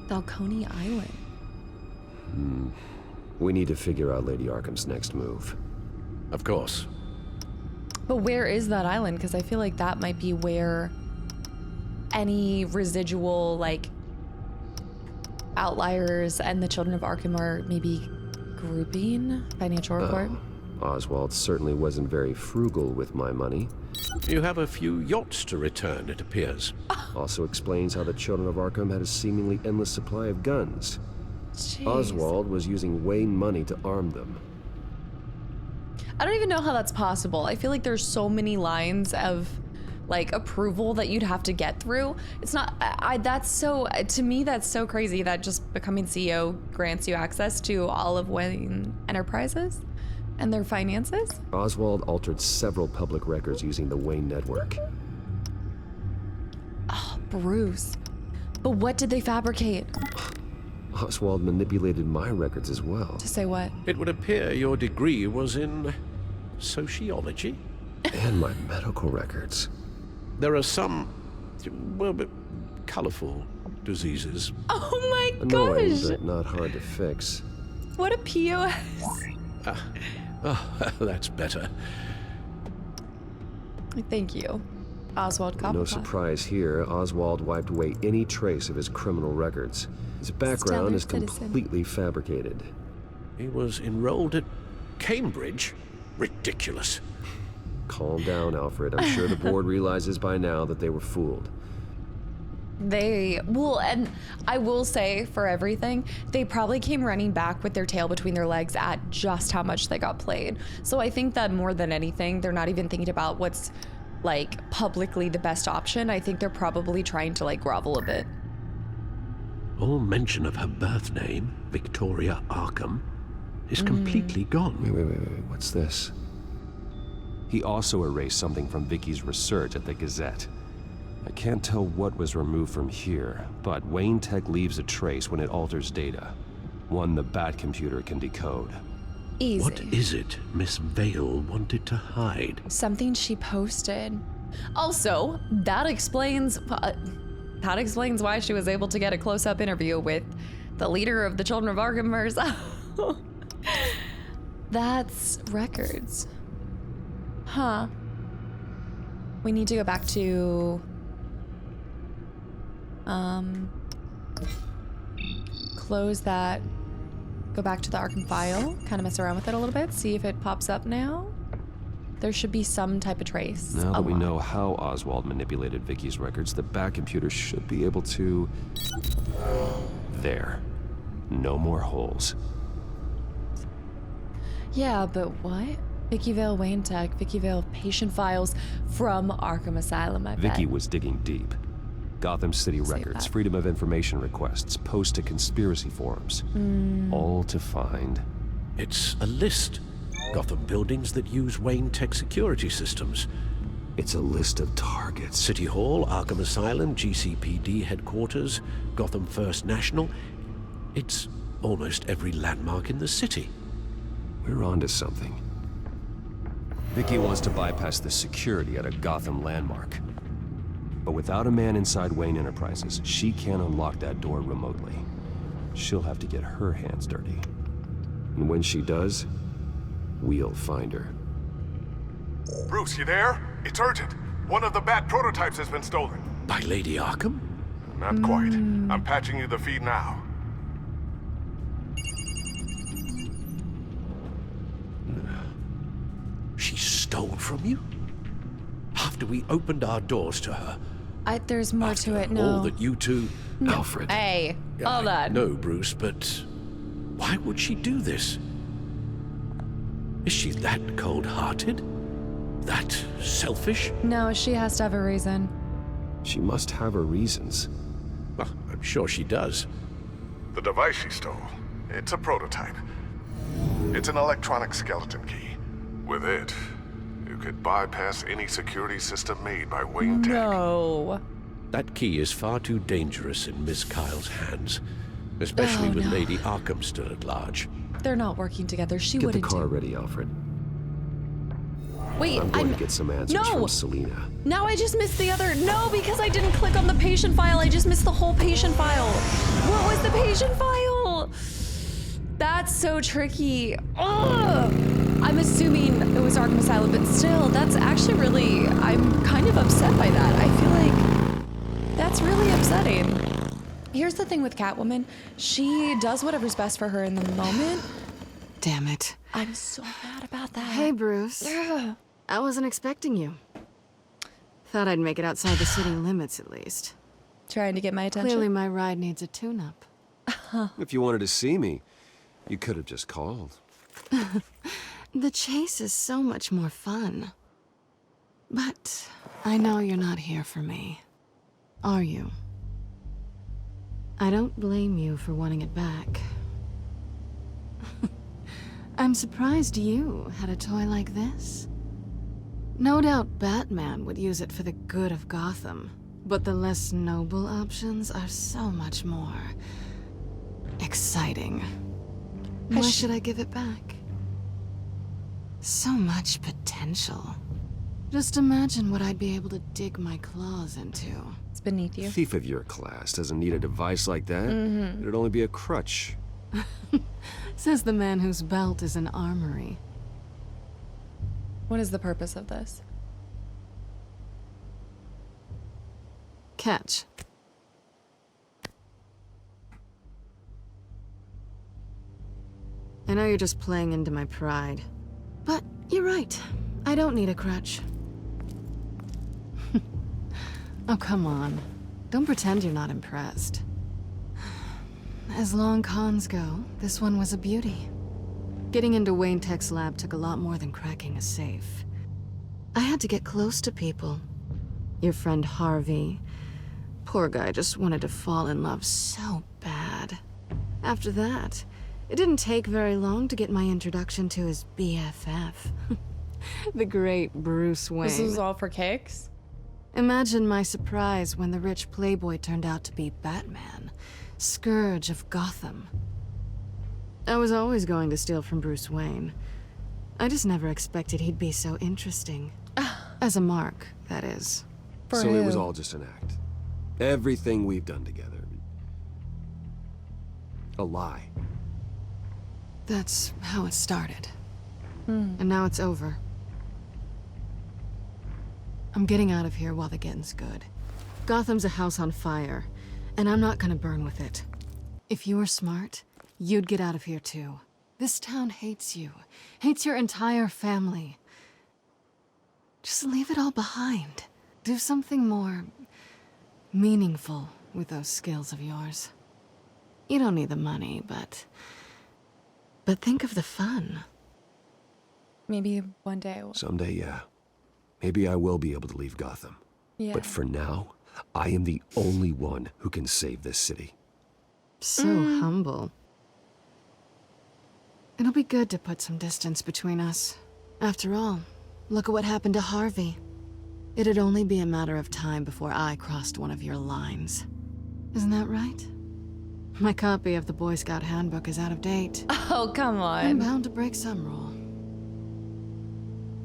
Speaker 1: Falcone Island.
Speaker 2: We need to figure out Lady Arkham's next move.
Speaker 7: Of course.
Speaker 1: But where is that island? Because I feel like that might be where any residual, like, outliers and the Children of Arkham are maybe grouping. Financial report.
Speaker 2: Oswald certainly wasn't very frugal with my money.
Speaker 7: You have a few yachts to return, it appears.
Speaker 2: Also explains how the Children of Arkham had a seemingly endless supply of guns.
Speaker 1: Jeez.
Speaker 2: Oswald was using Wayne money to arm them.
Speaker 1: I don't even know how that's possible. I feel like there's so many lines of like approval that you'd have to get through. It's not, that's so, to me, that's so crazy that just becoming CEO grants you access to all of Wayne Enterprises and their finances.
Speaker 2: Oswald altered several public records using the Wayne network.
Speaker 1: Oh, Bruce. But what did they fabricate?
Speaker 2: Oswald manipulated my records as well.
Speaker 1: To say what?
Speaker 7: It would appear your degree was in sociology.
Speaker 2: And my medical records.
Speaker 7: There are some, well, but colorful diseases.
Speaker 1: Oh my
Speaker 2: Annoying,
Speaker 1: gosh.
Speaker 2: but not hard to fix.
Speaker 1: What a POS.
Speaker 7: That's better.
Speaker 1: Thank you, Oswald Cobblepot.
Speaker 2: No surprise here, Oswald wiped away any trace of his criminal records. His background is completely fabricated.
Speaker 7: He was enrolled at Cambridge? Ridiculous.
Speaker 2: Calm down, Alfred. I'm sure the board realizes by now that they were fooled.
Speaker 1: They, well, and I will say for everything, they probably came running back with their tail between their legs at just how much they got played. So I think that more than anything, they're not even thinking about what's like publicly the best option. I think they're probably trying to like grovel a bit.
Speaker 7: All mention of her birth name, Victoria Arkham, is completely gone.
Speaker 2: Wait. What's this?
Speaker 3: He also erased something from Vicky's research at the Gazette. I can't tell what was removed from here, but Wayne Tech leaves a trace when it alters data. One the Bat computer can decode.
Speaker 1: Easy.
Speaker 7: What is it Miss Vale wanted to hide?
Speaker 1: Something she posted. Also, that explains why she was able to get a close-up interview with the leader of the Children of Arkhamers. That's records. Huh. We need to go back to close that, go back to the Arkham file, kind of mess around with it a little bit, see if it pops up now. There should be some type of trace.
Speaker 3: Now that we know how Oswald manipulated Vicky's records, the Bat computer should be able to... There. No more holes.
Speaker 1: Yeah, but what? Vicky Vale Wayne Tech, Vicky Vale patient files from Arkham Asylum, I bet.
Speaker 3: Vicky was digging deep. Gotham City records, Freedom of Information requests, posts to conspiracy forums. All to find...
Speaker 7: It's a list. Gotham buildings that use Wayne Tech security systems.
Speaker 2: It's a list of targets.
Speaker 7: City Hall, Arkham Asylum, GCPD headquarters, Gotham First National. It's almost every landmark in the city.
Speaker 2: We're onto something.
Speaker 3: Vicky wants to bypass the security at a Gotham landmark. But without a man inside Wayne Enterprises, she can't unlock that door remotely. She'll have to get her hands dirty.
Speaker 2: And when she does, we'll find her.
Speaker 5: Bruce, you there? It's urgent. One of the Bat prototypes has been stolen.
Speaker 7: By Lady Arkham?
Speaker 5: Not quite. I'm patching you the feed now.
Speaker 7: She stole from you? After we opened our doors to her,
Speaker 1: There's more to it. No.
Speaker 7: All that you two...
Speaker 1: No.
Speaker 7: Alfred.
Speaker 1: Hey, hold on.
Speaker 7: No, Bruce, but why would she do this? Is she that cold-hearted? That selfish?
Speaker 1: No, she has to have a reason.
Speaker 3: She must have her reasons.
Speaker 7: Well, I'm sure she does.
Speaker 5: The device she stole, it's a prototype. It's an electronic skeleton key. With it, you could bypass any security system made by Wayne Tech.
Speaker 1: No.
Speaker 7: That key is far too dangerous in Miss Kyle's hands, especially with Lady Arkham still at large.
Speaker 1: They're not working together. She
Speaker 3: Get the
Speaker 1: wouldn't
Speaker 3: car
Speaker 1: do.
Speaker 3: ready, Alfred.
Speaker 1: Wait,
Speaker 3: I'm going to get some answers from Selina.
Speaker 1: Now I just missed the other. No, because I didn't click on the patient file. I just missed the whole patient file. What was the patient file? That's so tricky. Ugh. I'm assuming it was Arkham Asylum, but still, that's actually really, I'm kind of upset by that. I feel like that's really upsetting. Here's the thing with Catwoman. She does whatever's best for her in the moment.
Speaker 4: Damn it.
Speaker 1: I'm so mad about that.
Speaker 4: Hey, Bruce.
Speaker 1: Yeah.
Speaker 4: I wasn't expecting you. Thought I'd make it outside the city limits at least.
Speaker 1: Trying to get my attention?
Speaker 4: Clearly my ride needs a tune-up.
Speaker 3: If you wanted to see me, you could have just called.
Speaker 4: The chase is so much more fun. But I know you're not here for me. Are you? I don't blame you for wanting it back. I'm surprised you had a toy like this. No doubt Batman would use it for the good of Gotham, but the less noble options are so much more exciting. Why should I give it back? So much potential. Just imagine what I'd be able to dig my claws into.
Speaker 1: It's beneath you.
Speaker 3: A thief of your class doesn't need a device like that. It'd only be a crutch.
Speaker 4: Says the man whose belt is an armory.
Speaker 1: What is the purpose of this?
Speaker 4: Catch. I know you're just playing into my pride, but you're right. I don't need a crutch. Oh, come on. Don't pretend you're not impressed. As long cons go, this one was a beauty. Getting into Wayne Tech's lab took a lot more than cracking a safe. I had to get close to people. Your friend Harvey. Poor guy just wanted to fall in love so bad. After that, it didn't take very long to get my introduction to his BFF. The great Bruce Wayne.
Speaker 1: This was all for kicks?
Speaker 4: Imagine my surprise when the rich playboy turned out to be Batman, Scourge of Gotham. I was always going to steal from Bruce Wayne. I just never expected he'd be so interesting. As a mark, that is.
Speaker 3: So it was all just an act. Everything we've done together. A lie.
Speaker 4: That's how it started. And now it's over. I'm getting out of here while the getting's good. Gotham's a house on fire, and I'm not gonna burn with it. If you were smart, you'd get out of here too. This town hates you. Hates your entire family. Just leave it all behind. Do something more meaningful with those skills of yours. You don't need the money, but think of the fun.
Speaker 1: Maybe one day I will.
Speaker 3: Someday, yeah. Maybe I will be able to leave Gotham.
Speaker 1: Yeah.
Speaker 3: But for now, I am the only one who can save this city.
Speaker 4: So humble. It'll be good to put some distance between us. After all, look at what happened to Harvey. It'd only be a matter of time before I crossed one of your lines. Isn't that right? My copy of the Boy Scout handbook is out of date.
Speaker 1: Oh, come on.
Speaker 4: I'm bound to break some rule.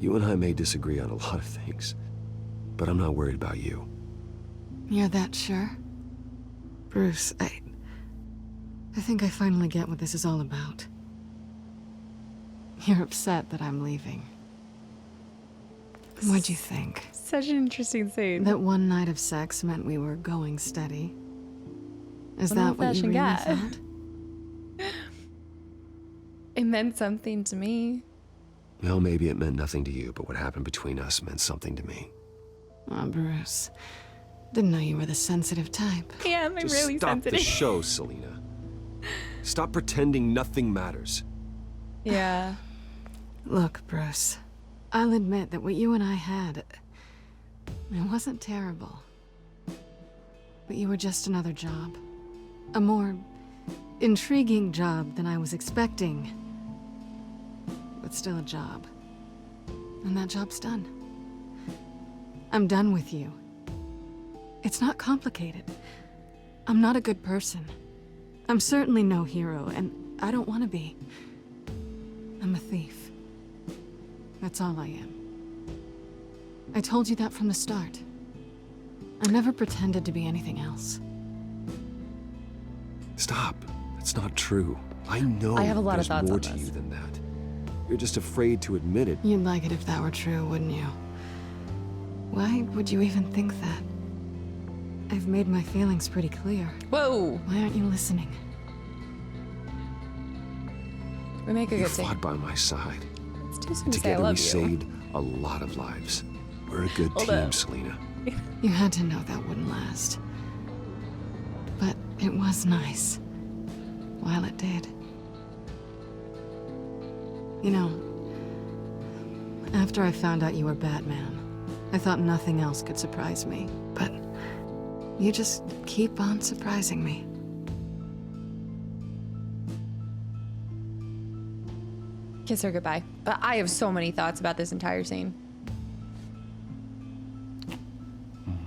Speaker 3: You and I may disagree on a lot of things, but I'm not worried about you.
Speaker 4: You're that sure? Bruce, I think I finally get what this is all about. You're upset that I'm leaving. What'd you think?
Speaker 1: Such an interesting scene.
Speaker 4: That one night of sex meant we were going steady? Is that what you really thought?
Speaker 1: It meant something to me.
Speaker 3: Well, maybe it meant nothing to you, but what happened between us meant something to me.
Speaker 4: Oh, Bruce. Didn't know you were the sensitive type.
Speaker 1: Yeah, I'm
Speaker 2: Just
Speaker 1: really
Speaker 2: stop
Speaker 1: sensitive.
Speaker 2: the show, Selina. Stop pretending nothing matters.
Speaker 1: Yeah.
Speaker 4: Look, Bruce, I'll admit that what you and I had, it wasn't terrible. But you were just another job. A more intriguing job than I was expecting. But still a job. And that job's done. I'm done with you. It's not complicated. I'm not a good person. I'm certainly no hero, and I don't want to be. I'm a thief. That's all I am. I told you that from the start. I never pretended to be anything else.
Speaker 2: Stop. That's not true. I know
Speaker 1: I have a lot of
Speaker 2: there's
Speaker 1: thoughts
Speaker 2: more
Speaker 1: on
Speaker 2: to
Speaker 1: this.
Speaker 2: you than that. You're just afraid to admit it.
Speaker 4: You'd like it if that were true, wouldn't you? Why would you even think that? I've made my feelings pretty clear.
Speaker 1: Whoa.
Speaker 4: Why aren't you listening?
Speaker 1: We make a
Speaker 2: You
Speaker 1: good team.
Speaker 2: fought by my side.
Speaker 1: It's too soon to say I
Speaker 2: Together we
Speaker 1: love you.
Speaker 2: saved a lot of lives. We're a good
Speaker 1: Hold
Speaker 2: team,
Speaker 1: up.
Speaker 2: Selina.
Speaker 4: You had to know that wouldn't last. But it was nice. While it did. You know, after I found out you were Batman, I thought nothing else could surprise me. But you just keep on surprising me.
Speaker 1: Kiss her goodbye. But I have so many thoughts about this entire scene.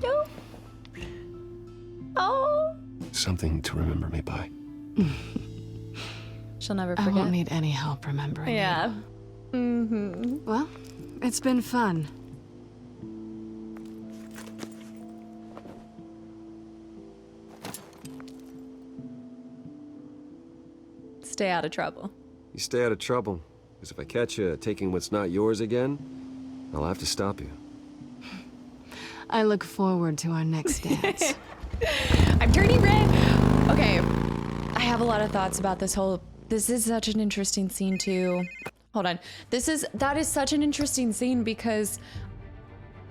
Speaker 1: No. Oh.
Speaker 2: Something to remember me by.
Speaker 1: She'll never
Speaker 4: I
Speaker 1: forget.
Speaker 4: won't need any help remembering.
Speaker 1: Yeah.
Speaker 4: You.
Speaker 1: Mm-hmm.
Speaker 4: Well, it's been fun.
Speaker 1: Stay out of trouble.
Speaker 2: You stay out of trouble, because if I catch you taking what's not yours again, I'll have to stop you.
Speaker 4: I look forward to our next dance.
Speaker 1: I'm turning red. Okay. I have a lot of thoughts about this whole... This is such an interesting scene too. Hold on. That is such an interesting scene because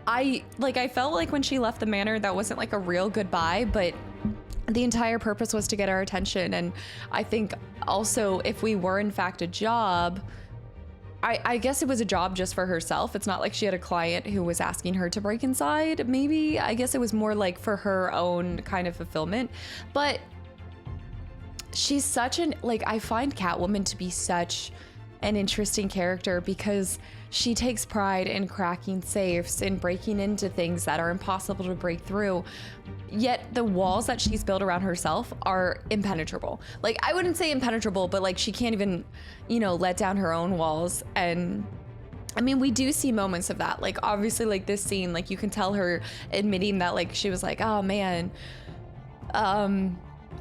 Speaker 1: I felt like when she left the manor, that wasn't like a real goodbye, but the entire purpose was to get our attention. And I think also if we were in fact a job, I guess it was a job just for herself. It's not like she had a client who was asking her to break inside. Maybe, I guess it was more like for her own kind of fulfillment. But she's such an, like, I find Catwoman to be such an interesting character because she takes pride in cracking safes and breaking into things that are impossible to break through. Yet the walls that she's built around herself are impenetrable. Like, I wouldn't say impenetrable, but like she can't even, you know, let down her own walls. And I mean, we do see moments of that. Like, obviously, like this scene, like you can tell her admitting that, like, she was like, oh man,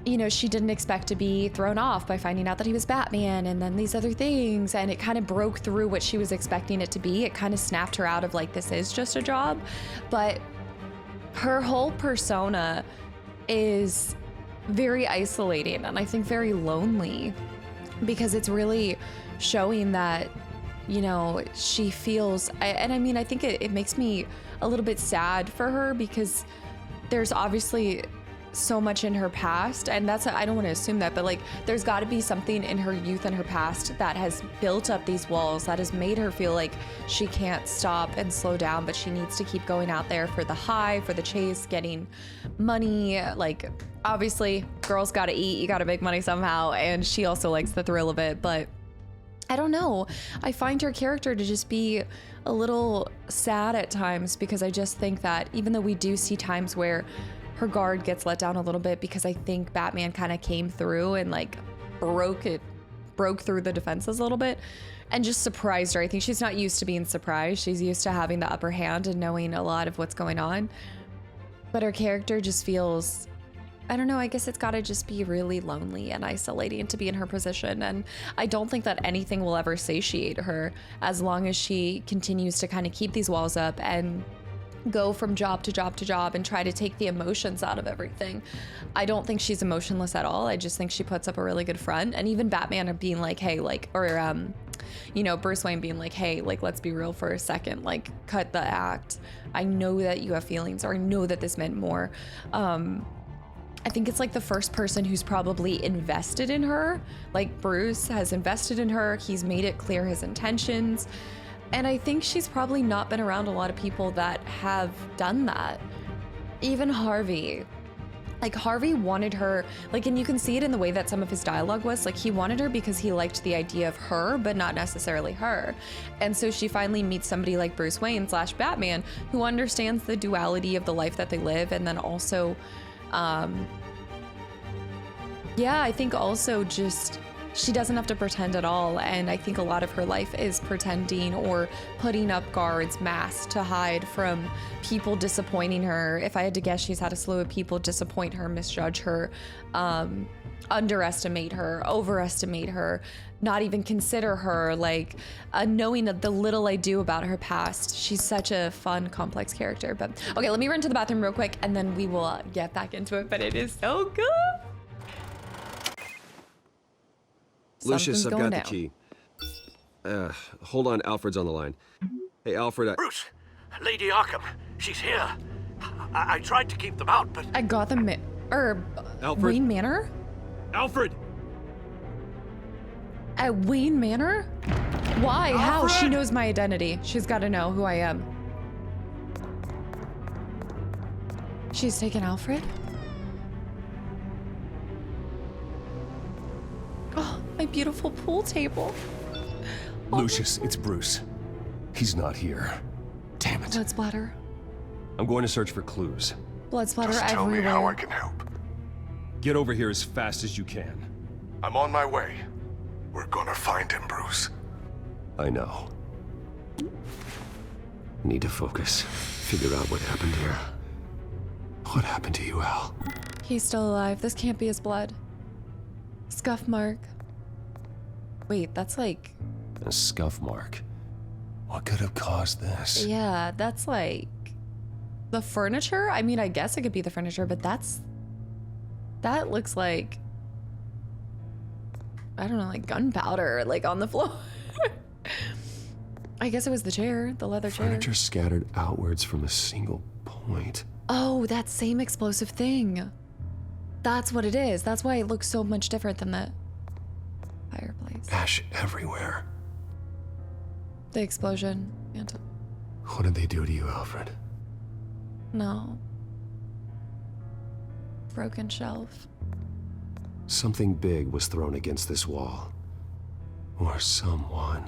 Speaker 1: you know, she didn't expect to be thrown off by finding out that he was Batman and then these other things. And it kind of broke through what she was expecting it to be. It kind of snapped her out of like, this is just a job. But her whole persona is very isolating and I think very lonely because it's really showing that, you know, she feels, and I mean, I think it makes me a little bit sad for her because there's obviously so much in her past, and that's, I don't want to assume that, but like there's got to be something in her youth and her past that has built up these walls that has made her feel like she can't stop and slow down, but she needs to keep going out there for the high, for the chase, getting money. Like, obviously girls got to eat, you got to make money somehow, and she also likes the thrill of it. But I don't know, I find her character to just be a little sad at times because I just think that even though we do see times where her guard gets let down a little bit because I think Batman kind of came through and like broke through the defenses a little bit and just surprised her. I think she's not used to being surprised. She's used to having the upper hand and knowing a lot of what's going on. But her character just feels, I don't know, I guess it's got to just be really lonely and isolating to be in her position. And I don't think that anything will ever satiate her as long as she continues to kind of keep these walls up and go from job to job to job and try to take the emotions out of everything. I don't think she's emotionless at all. I just think she puts up a really good front. And even Batman being like, hey, like, or you know, Bruce Wayne being like, hey, like, let's be real for a second, like, cut the act. I know that you have feelings, or I know that this meant more. I think it's like the first person who's probably invested in her. Like, Bruce has invested in her. He's made it clear his intentions. And I think she's probably not been around a lot of people that have done that. Even Harvey. Like, Harvey wanted her, like, and you can see it in the way that some of his dialogue was, like, he wanted her because he liked the idea of her, but not necessarily her. And so she finally meets somebody like Bruce Wayne / Batman, who understands the duality of the life that they live, and then also, yeah, I think also just, she doesn't have to pretend at all. And I think a lot of her life is pretending or putting up guards, masks to hide from people disappointing her. If I had to guess, she's had a slew of people disappoint her, misjudge her, underestimate her, overestimate her, not even consider her, like, knowing the little I do about her past. She's such a fun, complex character. But okay, let me run to the bathroom real quick and then we will get back into it. But it is so good.
Speaker 2: Lucius, I've got the
Speaker 1: down.
Speaker 2: key. Hold on, Alfred's on the line. Hey, Alfred,
Speaker 7: Bruce, Lady Arkham, she's here. I tried to keep them out, but...
Speaker 1: At Gotham,
Speaker 2: Alfred?
Speaker 1: Wayne Manor?
Speaker 2: Alfred!
Speaker 1: At Wayne Manor? Why?
Speaker 2: Alfred!
Speaker 1: How? She knows my identity. She's got to know who I am. She's taken Alfred? Oh, my beautiful pool table.
Speaker 2: Lucius, it's Bruce. He's not here. Damn it.
Speaker 1: Blood splatter.
Speaker 2: I'm going to search for clues.
Speaker 1: Blood splatter
Speaker 5: Just tell
Speaker 1: everywhere.
Speaker 5: me how I can help.
Speaker 2: Get over here as fast as you can.
Speaker 5: I'm on my way. We're gonna find him, Bruce.
Speaker 2: I know. Need to focus. Figure out what happened here. What happened to you, Al?
Speaker 1: He's still alive. This can't be his blood. Scuff mark. Wait, that's like...
Speaker 2: A scuff mark. What could have caused this?
Speaker 1: Yeah, that's like... the furniture? I mean, I guess it could be the furniture, but that's... that looks like... I don't know, like gunpowder, like on the floor. I guess it was the chair, the leather chair.
Speaker 2: Furniture scattered outwards from a single point.
Speaker 1: Oh, that same explosive thing. That's what it is. That's why it looks so much different than the fireplace.
Speaker 2: Ash everywhere.
Speaker 1: The explosion.
Speaker 2: What did they do to you, Alfred?
Speaker 1: No. Broken shelf.
Speaker 2: Something big was thrown against this wall. Or someone.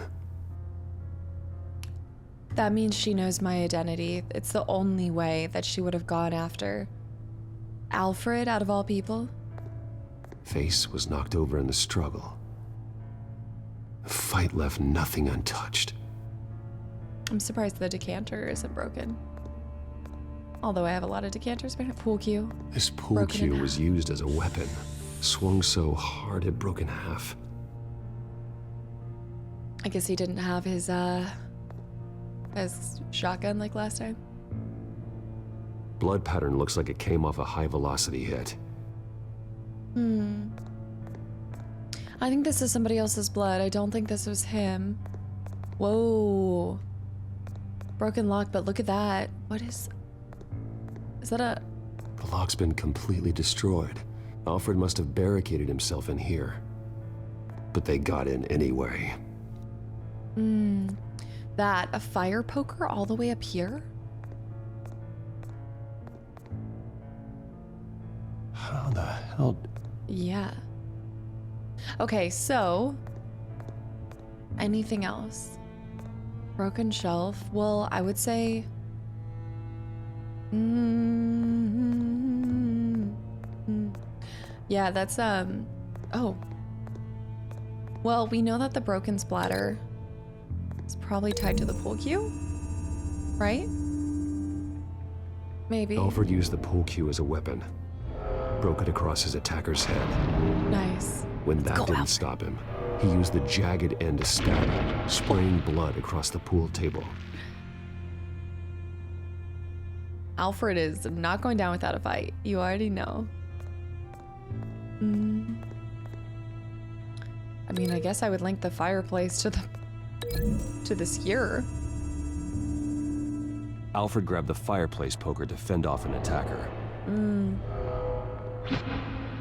Speaker 1: That means she knows my identity. It's the only way that she would have gone after Alfred, out of all people.
Speaker 2: Face was knocked over in the struggle. The fight left nothing untouched.
Speaker 1: I'm surprised the decanter isn't broken. Although I have a lot of decanters, but pool cue.
Speaker 2: This pool cue was used as a weapon. Swung so hard it broke in half.
Speaker 1: I guess he didn't have his shotgun like last time.
Speaker 2: Blood pattern looks like it came off a high-velocity hit.
Speaker 1: I think this is somebody else's blood. I don't think this was him. Whoa. Broken lock, but look at that. What is that a...
Speaker 2: The lock's been completely destroyed. Alfred must have barricaded himself in here. But they got in anyway.
Speaker 1: That, a fire poker all the way up here?
Speaker 2: How the hell...
Speaker 1: Yeah. Okay, so... anything else? Broken shelf? Well, I would say... Yeah, that's, oh. Well, we know that the broken splatter is probably tied to the pool cue, right? Maybe.
Speaker 2: Alfred used the pool cue as a weapon. Broke it across his attacker's head.
Speaker 1: Nice.
Speaker 2: When that didn't stop him, he used the jagged end to stab him, spraying blood across the pool table.
Speaker 1: Alfred is not going down without a fight. You already know. I mean, I guess I would link the fireplace to the to the skewer.
Speaker 3: Alfred grabbed the fireplace poker to fend off an attacker.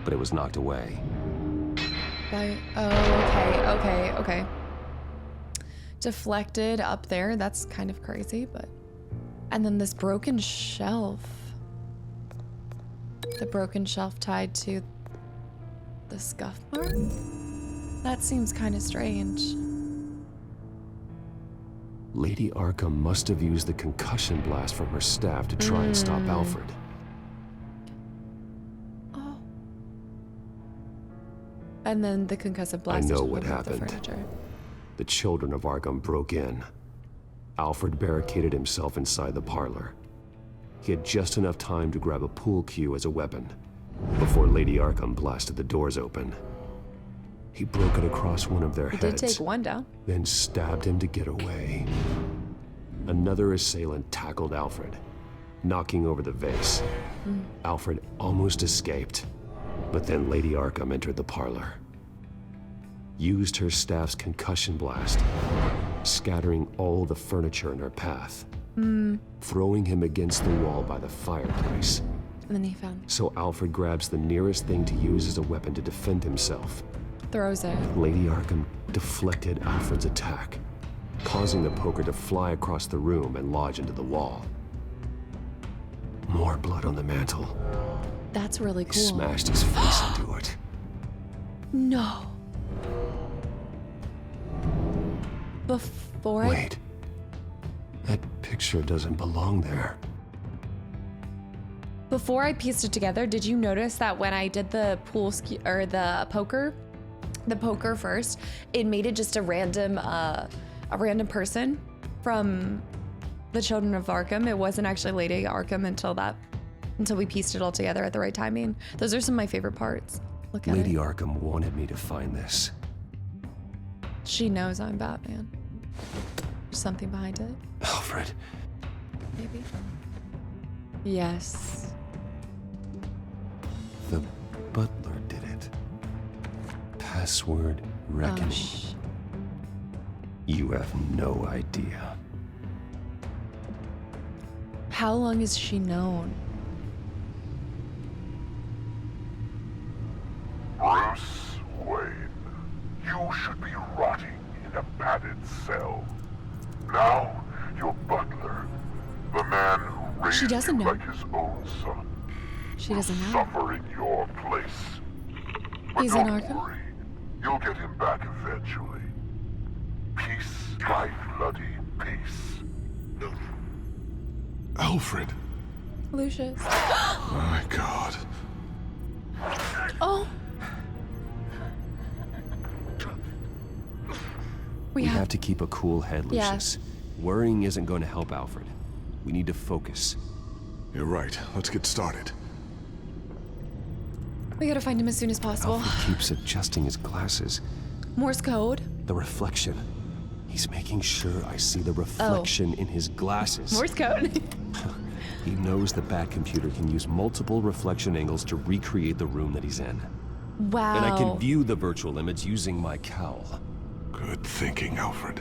Speaker 3: But it was knocked away.
Speaker 1: Okay. Deflected up there. That's kind of crazy, but... And then this broken shelf. The broken shelf tied to the scuff mark? That seems kind of strange.
Speaker 3: Lady Arkham must have used the concussion blast from her staff to try and stop Alfred.
Speaker 1: Oh. And then the concussive blast.
Speaker 3: I know what happened. The children of Arkham broke in. Alfred barricaded himself inside the parlor. He had just enough time to grab a pool cue as a weapon before Lady Arkham blasted the doors open. He broke it across one of their heads.
Speaker 1: Did take one down.
Speaker 3: Then stabbed him to get away. Another assailant tackled Alfred, knocking over the vase. Alfred almost escaped, but then Lady Arkham entered the parlor. Used her staff's concussion blast, scattering all the furniture in her path, throwing him against the wall by the fireplace.
Speaker 1: And then he found.
Speaker 3: So Alfred grabs the nearest thing to use as a weapon to defend himself.
Speaker 1: Throws it.
Speaker 3: Lady Arkham deflected Alfred's attack, causing the poker to fly across the room and lodge into the wall. More blood on the mantle.
Speaker 1: That's really cool.
Speaker 3: He smashed his face into it.
Speaker 1: No. Before
Speaker 3: Wait. That picture doesn't belong there.
Speaker 1: Before I pieced it together, did you notice that when I did the the poker first, it made it just a random person from the Children of Arkham. It wasn't actually Lady Arkham until we pieced it all together at the right timing. Those are some of my favorite parts. Look at
Speaker 3: Lady
Speaker 1: it.
Speaker 3: Arkham wanted me to find this.
Speaker 1: She knows I'm Batman. There's something behind it.
Speaker 3: Alfred.
Speaker 1: Maybe. Yes.
Speaker 3: The butler did it. Password reckoning. You have no idea.
Speaker 1: How long has she known?
Speaker 5: Bruce Wayne, you should be rotting in a padded cell. Now, your butler, the man who raised you like his own son,
Speaker 1: She doesn't know.
Speaker 5: suffer in your place. But
Speaker 1: He's in
Speaker 5: don't
Speaker 1: Arkham?
Speaker 5: worry, you'll get him back eventually. Peace by bloody peace.
Speaker 14: Alfred.
Speaker 1: Lucius.
Speaker 14: My God.
Speaker 1: Oh.
Speaker 3: We have to keep a cool head,
Speaker 1: Yeah.
Speaker 3: Lucius. Worrying isn't going to help Alfred. We need to focus.
Speaker 14: You're right. Let's get started.
Speaker 1: We gotta find him as soon as possible.
Speaker 3: Alfred keeps adjusting his glasses.
Speaker 1: Morse code.
Speaker 3: The reflection. He's making sure I see the reflection in his glasses.
Speaker 1: Morse code.
Speaker 3: He knows the Bat computer can use multiple reflection angles to recreate the room that he's in.
Speaker 1: Wow.
Speaker 3: And I can view the virtual image using my cowl.
Speaker 14: Good thinking, Alfred.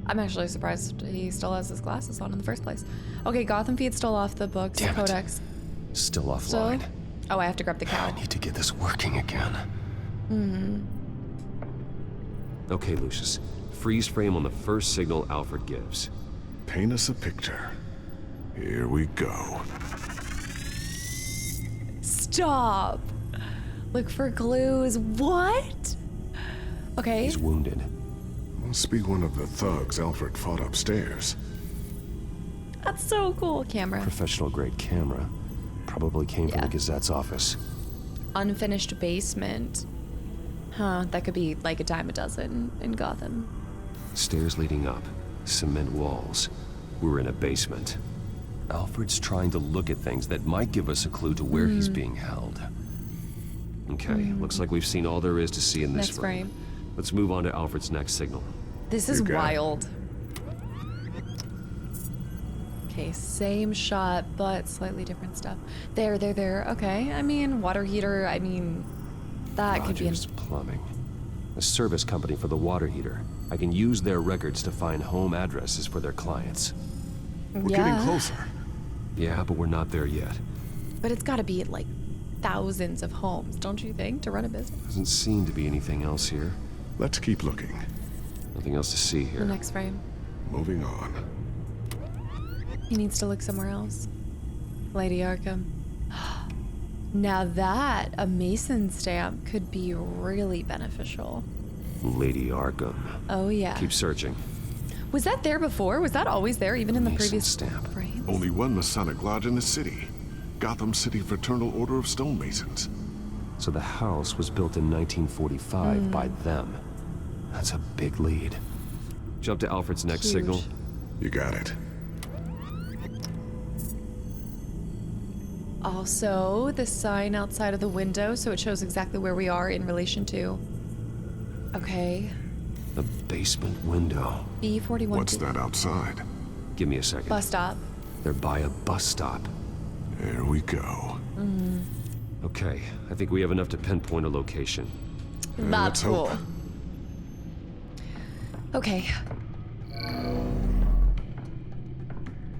Speaker 1: I'm actually surprised he still has his glasses on in the first place. Okay, Gotham feed's still off the books.
Speaker 3: Damn it.
Speaker 1: Codex.
Speaker 3: Still offline.
Speaker 1: Still? Oh, I have to grab the cow.
Speaker 3: I need to get this working again. Okay, Lucius. Freeze frame on the first signal Alfred gives.
Speaker 14: Paint us a picture. Here we go.
Speaker 1: Stop. Look for clues. What? Okay.
Speaker 3: He's wounded.
Speaker 14: Must be one of the thugs Alfred fought upstairs.
Speaker 1: That's so cool. Camera.
Speaker 3: Professional grade camera. Probably came from the Gazette's office.
Speaker 1: Unfinished basement. Huh, that could be like a dime a dozen in Gotham.
Speaker 3: Stairs leading up. Cement walls. We're in a basement. Alfred's trying to look at things that might give us a clue to where he's being held. Okay, looks like we've seen all there is to see in this
Speaker 1: Next
Speaker 3: room.
Speaker 1: frame.
Speaker 3: Let's move on to Alfred's next signal.
Speaker 1: This is wild. Okay, same shot, but slightly different stuff. There. Okay, I mean, water heater, that could be...
Speaker 3: Rogers Plumbing. A service company for the water heater.
Speaker 2: I can use their records to find home addresses for their clients.
Speaker 14: We're getting closer.
Speaker 2: Yeah, but we're not there yet.
Speaker 1: But it's gotta be like thousands of homes, don't you think, to run a business?
Speaker 2: Doesn't seem to be anything else here.
Speaker 14: Let's keep looking.
Speaker 2: Nothing else to see here.
Speaker 1: The next frame.
Speaker 14: Moving on.
Speaker 1: He needs to look somewhere else. Lady Arkham. Now that, a Mason stamp could be really beneficial.
Speaker 2: Lady Arkham.
Speaker 1: Oh yeah.
Speaker 2: Keep searching.
Speaker 1: Was that there before? Was that always there, even in the
Speaker 2: Mason
Speaker 1: previous
Speaker 2: stamp.
Speaker 1: frames?
Speaker 14: Only one Masonic lodge in the city. Gotham City Fraternal Order of Stonemasons.
Speaker 2: So the house was built in 1945 by them. That's a big lead. Jump to Alfred's next
Speaker 1: Huge.
Speaker 2: signal.
Speaker 14: You got it.
Speaker 1: Also, the sign outside of the window, so it shows exactly where we are in relation to. Okay.
Speaker 2: The basement window.
Speaker 1: B41.
Speaker 14: What's that outside?
Speaker 2: Give me a second.
Speaker 1: Bus stop.
Speaker 2: They're by a bus stop.
Speaker 14: There we go.
Speaker 2: Okay, I think we have enough to pinpoint a location.
Speaker 1: That's
Speaker 14: let's hope.
Speaker 1: cool. Okay.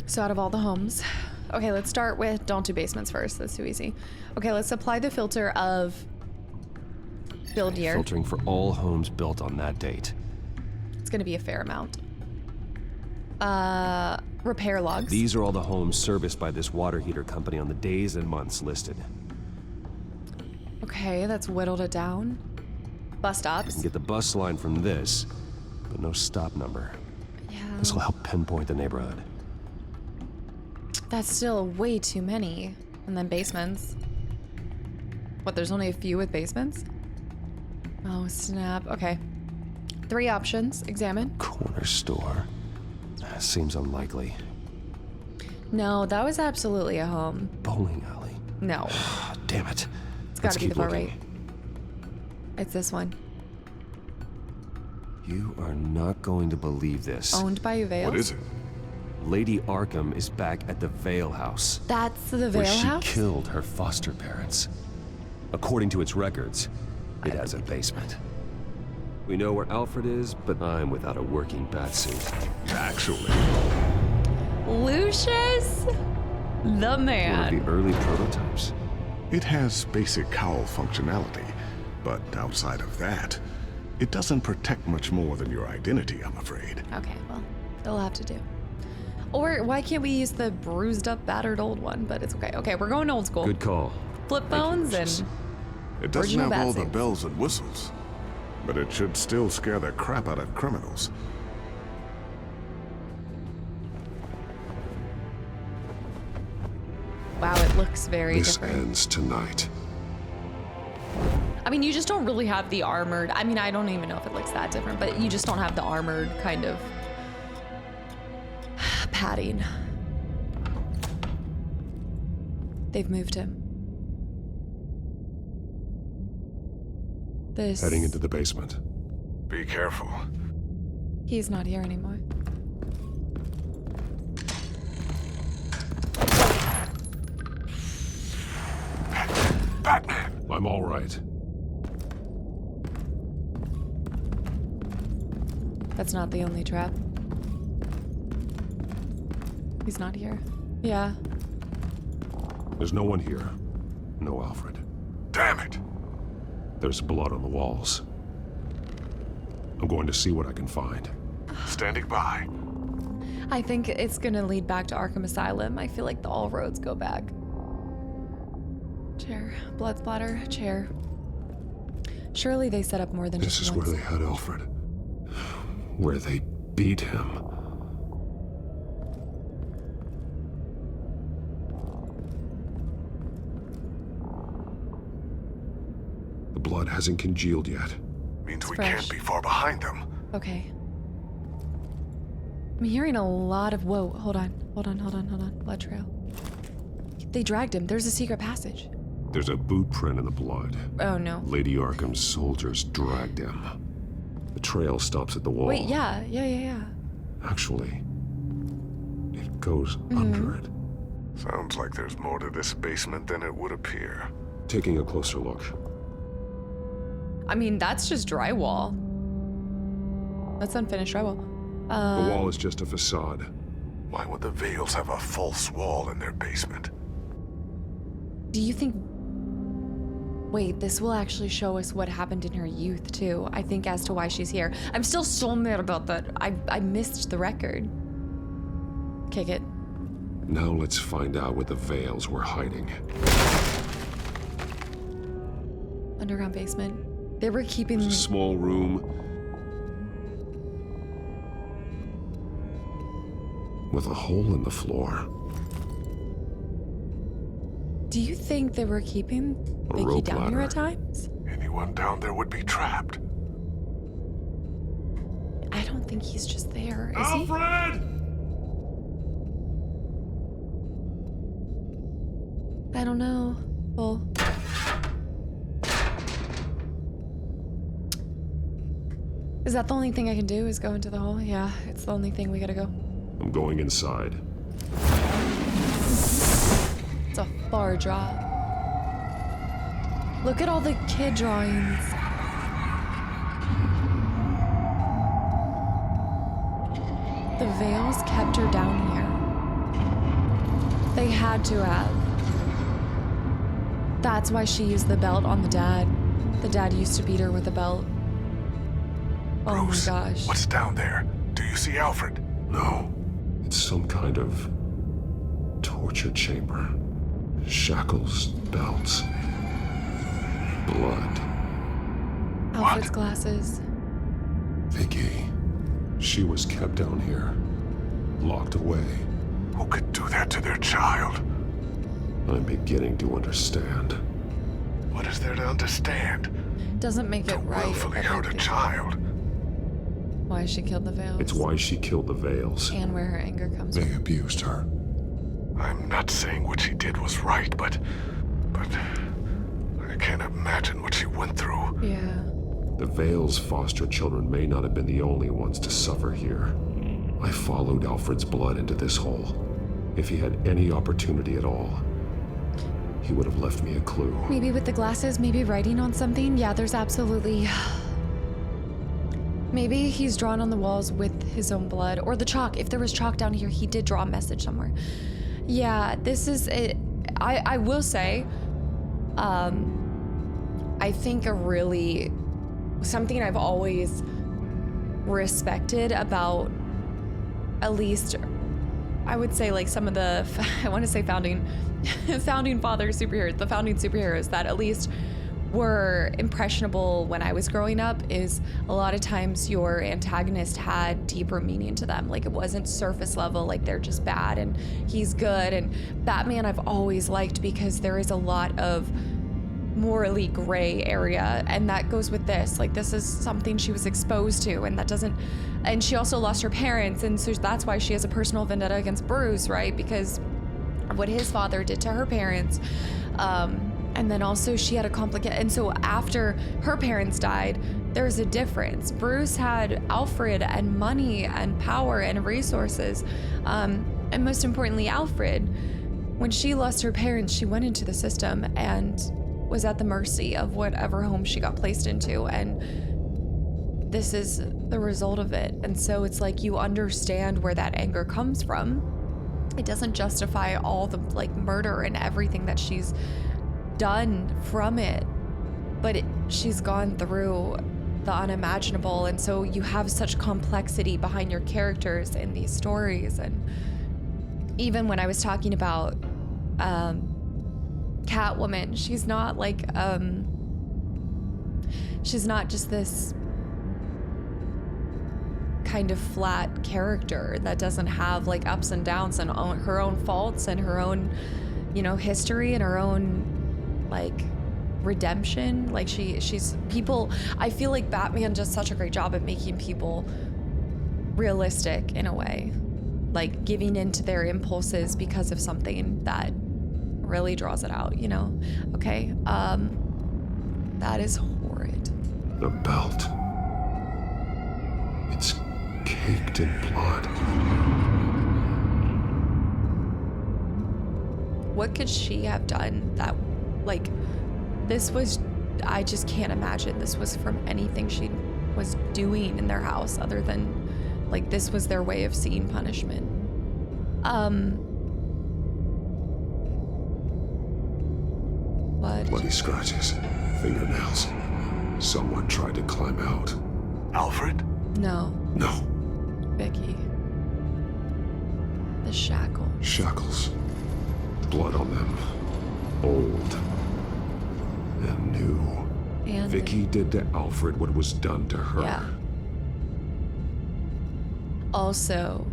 Speaker 1: So out of all the homes, okay, let's start with, don't do basements first, that's too easy. Okay, let's apply the filter of build year.
Speaker 2: Filtering for all homes built on that date.
Speaker 1: It's gonna be a fair amount. Repair logs.
Speaker 2: These are all the homes serviced by this water heater company on the days and months listed.
Speaker 1: Okay, that's whittled it down. Bus
Speaker 2: I
Speaker 1: stops.
Speaker 2: can get the bus line from this, but no stop number.
Speaker 1: Yeah.
Speaker 2: This will help pinpoint the neighborhood.
Speaker 1: That's still way too many. And then basements. What, there's only a few with basements? Oh, snap. Okay. 3 options. Examine.
Speaker 2: Corner store. That seems unlikely.
Speaker 1: No, that was absolutely a home.
Speaker 2: Bowling alley.
Speaker 1: No.
Speaker 2: Damn it.
Speaker 1: It's gotta be the far
Speaker 2: looking.
Speaker 1: right. It's this one.
Speaker 2: You are not going to believe this.
Speaker 1: Owned by Vale?
Speaker 14: What is it?
Speaker 2: Lady Arkham is back at the Vale house.
Speaker 1: That's the Vale
Speaker 2: where she
Speaker 1: house?
Speaker 2: killed her foster parents. According to its records, it has a basement. We know where Alfred is, but I'm without a working batsuit.
Speaker 14: Actually.
Speaker 1: Lucius? The man.
Speaker 2: One of the early prototypes.
Speaker 14: It has basic cowl functionality, but outside of that, it doesn't protect much more than your identity, I'm afraid.
Speaker 1: Okay, well, it'll have to do. Or why can't we use the bruised up, battered old one? But it's okay. Okay, we're going old school.
Speaker 2: Good call.
Speaker 1: Flip phones and
Speaker 14: It doesn't
Speaker 1: original
Speaker 14: have all the
Speaker 1: batsuits.
Speaker 14: bells and whistles, but it should still scare the crap out of criminals.
Speaker 1: Wow, it looks very
Speaker 14: This
Speaker 1: different.
Speaker 14: ends tonight.
Speaker 1: I mean, you just don't really have the armored. I mean, I don't even know if it looks that different, but you just don't have the armored kind of padding. They've moved him. This.
Speaker 14: Heading into the basement. Be careful.
Speaker 1: He's not here anymore.
Speaker 14: Batman!
Speaker 3: I'm all right.
Speaker 1: That's not the only trap. He's not here. Yeah.
Speaker 3: There's no one here. No Alfred.
Speaker 14: Damn it!
Speaker 3: There's blood on the walls. I'm going to see what I can find.
Speaker 14: Standing by.
Speaker 1: I think it's gonna lead back to Arkham Asylum. I feel like all roads go back. Chair. Blood splatter. Chair. Surely they set up more than
Speaker 3: This
Speaker 1: just
Speaker 3: is
Speaker 1: one.
Speaker 3: where they had Alfred. Where they beat him. The blood hasn't congealed yet.
Speaker 14: Means we
Speaker 1: fresh.
Speaker 14: can't be far behind them.
Speaker 1: Okay. I'm hearing a lot of whoa. Hold on. Blood trail. They dragged him. There's a secret passage.
Speaker 3: There's a boot print in the blood.
Speaker 1: Oh no.
Speaker 3: Lady Arkham's soldiers dragged him. The trail stops at the wall.
Speaker 1: Wait, yeah.
Speaker 3: Actually, it goes under it.
Speaker 14: Sounds like there's more to this basement than it would appear.
Speaker 3: Taking a closer look.
Speaker 1: I mean, that's just drywall. That's unfinished rebel.
Speaker 14: The wall is just a facade.
Speaker 5: Why would the Vales have a false wall in their basement?
Speaker 1: Do you think... Wait, this will actually show us what happened in her youth, too. I think as to why she's here. I'm still so mad about that. I missed the record. Kick it.
Speaker 14: Now let's find out what the Vales were hiding.
Speaker 1: Underground basement. They were keeping...
Speaker 14: There's a small room with a hole in the floor.
Speaker 1: Do you think they were keeping
Speaker 14: A
Speaker 1: Vicky
Speaker 14: rope
Speaker 1: down here
Speaker 14: ladder.
Speaker 1: at times?
Speaker 5: Anyone down there would be trapped.
Speaker 1: I don't think he's just there, is
Speaker 6: Alfred!
Speaker 1: he? I don't know. Well... Is that the only thing I can do, is go into the hole? Yeah, it's the only thing. We gotta go.
Speaker 14: I'm going inside.
Speaker 1: It's a far drop. Look at all the kid drawings. The Vales kept her down here. They had to have. That's why she used the belt on the dad. The dad used to beat her with a belt. Oh
Speaker 5: Bruce,
Speaker 1: my gosh.
Speaker 5: what's down there? Do you see Alfred?
Speaker 14: No. It's some kind of torture chamber. Shackles, belts, blood.
Speaker 1: Alfred's glasses.
Speaker 14: Vicky. She was kept down here. Locked away.
Speaker 5: Who could do that to their child?
Speaker 14: I'm beginning to understand.
Speaker 5: What is there to understand?
Speaker 1: Doesn't make it right.
Speaker 5: Willfully hurt a child.
Speaker 1: Why she killed the Vales.
Speaker 14: It's why she killed the Vales.
Speaker 1: And where her anger comes from.
Speaker 14: They abused her.
Speaker 5: I'm not saying what she did was right, but I can't imagine what she went through.
Speaker 1: Yeah.
Speaker 14: The Vales' foster children may not have been the only ones to suffer here. I followed Alfred's blood into this hole. If he had any opportunity at all, he would have left me a clue.
Speaker 1: Maybe with the glasses, maybe writing on something. Yeah, there's absolutely... Maybe he's drawn on the walls with his own blood. Or the chalk. If there was chalk down here, he did draw a message somewhere. Yeah, this is it. I will say, I think something I've always respected about, at least, I would say, like, some of the, I want to say founding father superheroes, the founding superheroes that at least were impressionable when I was growing up, is a lot of times your antagonist had deeper meaning to them. Like, it wasn't surface level, like they're just bad and he's good. And Batman I've always liked because there is a lot of morally gray area, and that goes with this. Like, this is something she was exposed to, and that doesn't, and she also lost her parents, and so that's why she has a personal vendetta against Bruce, right? Because of what his father did to her parents. And then also she had a complicated, and so after her parents died, there's a difference. Bruce had Alfred and money and power and resources. And most importantly, Alfred, when she lost her parents, she went into the system and was at the mercy of whatever home she got placed into. And this is the result of it. And so it's like, you understand where that anger comes from. It doesn't justify all the like murder and everything that she's done from it, but she's gone through the unimaginable, and so you have such complexity behind your characters in these stories. And even when I was talking about Catwoman, she's not like she's not just this kind of flat character that doesn't have like ups and downs and her own faults and her own, you know, history and her own like redemption. Like she's people, I feel like Batman does such a great job at making people realistic in a way, like giving into their impulses because of something that really draws it out, you know? Okay, that is horrid.
Speaker 14: The belt. It's caked in blood.
Speaker 1: What could she have done that, like, this was, I just can't imagine this was from anything she was doing in their house other than, like, this was their way of seeing punishment. What?
Speaker 14: Bloody scratches, fingernails. Someone tried to climb out.
Speaker 5: Alfred?
Speaker 1: No.
Speaker 14: No.
Speaker 1: Vicky. The shackle.
Speaker 14: Shackles. Blood on them. Old. And new.
Speaker 1: And
Speaker 14: Vicky did to Alfred what was done to her.
Speaker 1: Yeah. Also,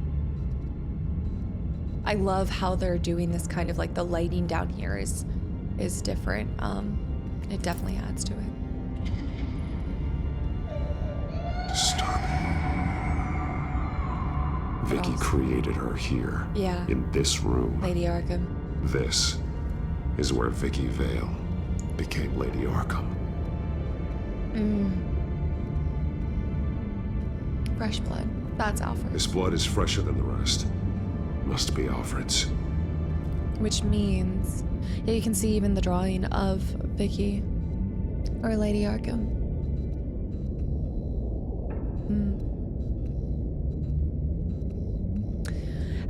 Speaker 1: I love how they're doing this kind of, like, the lighting down here is different. It definitely adds to it.
Speaker 14: Disturbing. Vicky created her here.
Speaker 1: Yeah.
Speaker 14: In this room.
Speaker 1: Lady Arkham.
Speaker 14: This is where Vicky Vale became Lady Arkham.
Speaker 1: Fresh blood. That's Alfred.
Speaker 14: This blood is fresher than the rest. Must be Alfred's.
Speaker 1: Which means, yeah, you can see even the drawing of Vicky or Lady Arkham.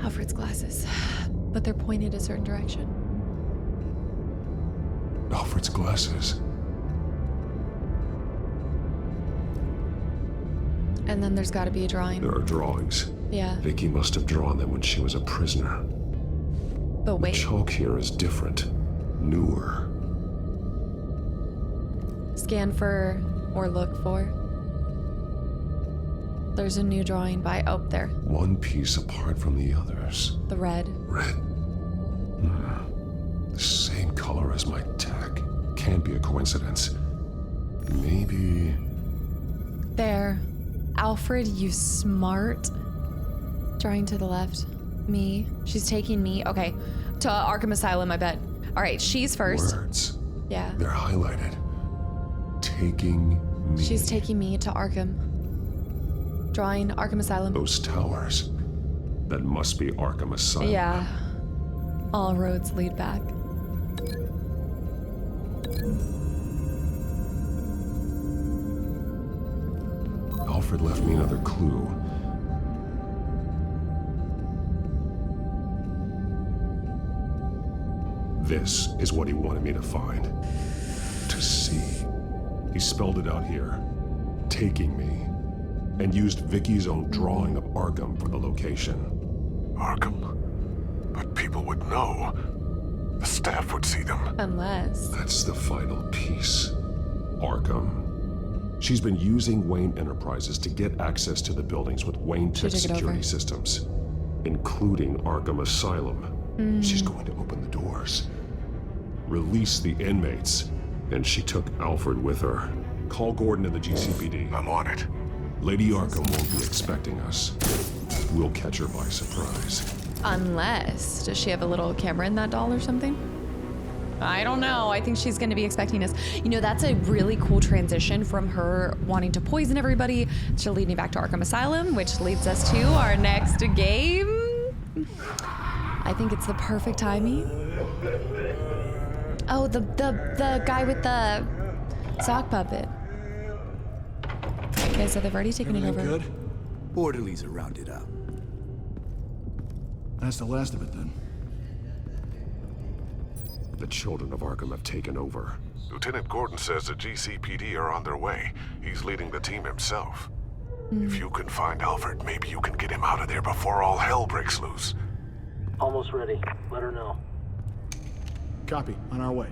Speaker 1: Alfred's glasses, but they're pointed a certain direction.
Speaker 14: Alfred's glasses.
Speaker 1: And then there's got to be a drawing.
Speaker 14: There are drawings.
Speaker 1: Yeah.
Speaker 14: Vicky must have drawn them when she was a prisoner.
Speaker 1: But wait.
Speaker 14: The chalk here is different. Newer.
Speaker 1: Scan for or look for. There's a new drawing by, oh, there.
Speaker 14: One piece apart from the others.
Speaker 1: The red.
Speaker 14: Red. The same color as my tech. Can't be a coincidence. Maybe...
Speaker 1: There. Alfred, you smart. Drawing to the left. Me. She's taking me. Okay. To Arkham Asylum, I bet. All right, she's first.
Speaker 14: Words.
Speaker 1: Yeah.
Speaker 14: They're highlighted. Taking me.
Speaker 1: She's taking me to Arkham. Drawing Arkham Asylum.
Speaker 14: Those towers. That must be Arkham Asylum.
Speaker 1: Yeah. All roads lead back.
Speaker 14: Alfred left me another clue. This is what he wanted me to find. To see. He spelled it out here. Taking me. And used Vicky's own drawing of Arkham for the location.
Speaker 5: Arkham? But people would know. The staff would see them.
Speaker 1: Unless...
Speaker 14: That's the final piece. Arkham. She's been using Wayne Enterprises to get access to the buildings with Wayne Tech security systems, including Arkham Asylum. She's going to open the doors, release the inmates, and she took Alfred with her. Call Gordon and the GCPD.
Speaker 5: I'm on it.
Speaker 14: Lady Arkham won't be expecting us. We'll catch her by surprise.
Speaker 1: Unless, does she have a little camera in that doll or something? I don't know. I think she's going to be expecting us. You know, that's a really cool transition from her wanting to poison everybody to leading back to Arkham Asylum, which leads us to our next game. I think it's the perfect timing. Oh, the guy with the sock puppet. Okay, so they've already taken it over.
Speaker 9: Good?
Speaker 15: Orderlies are rounded up.
Speaker 9: That's the last of it then.
Speaker 14: The children of Arkham have taken over.
Speaker 5: Lieutenant Gordon says the GCPD are on their way. He's leading the team himself. If you can find Alfred, maybe you can get him out of there before all hell breaks loose.
Speaker 16: Almost ready. Let her know.
Speaker 9: Copy. On our way.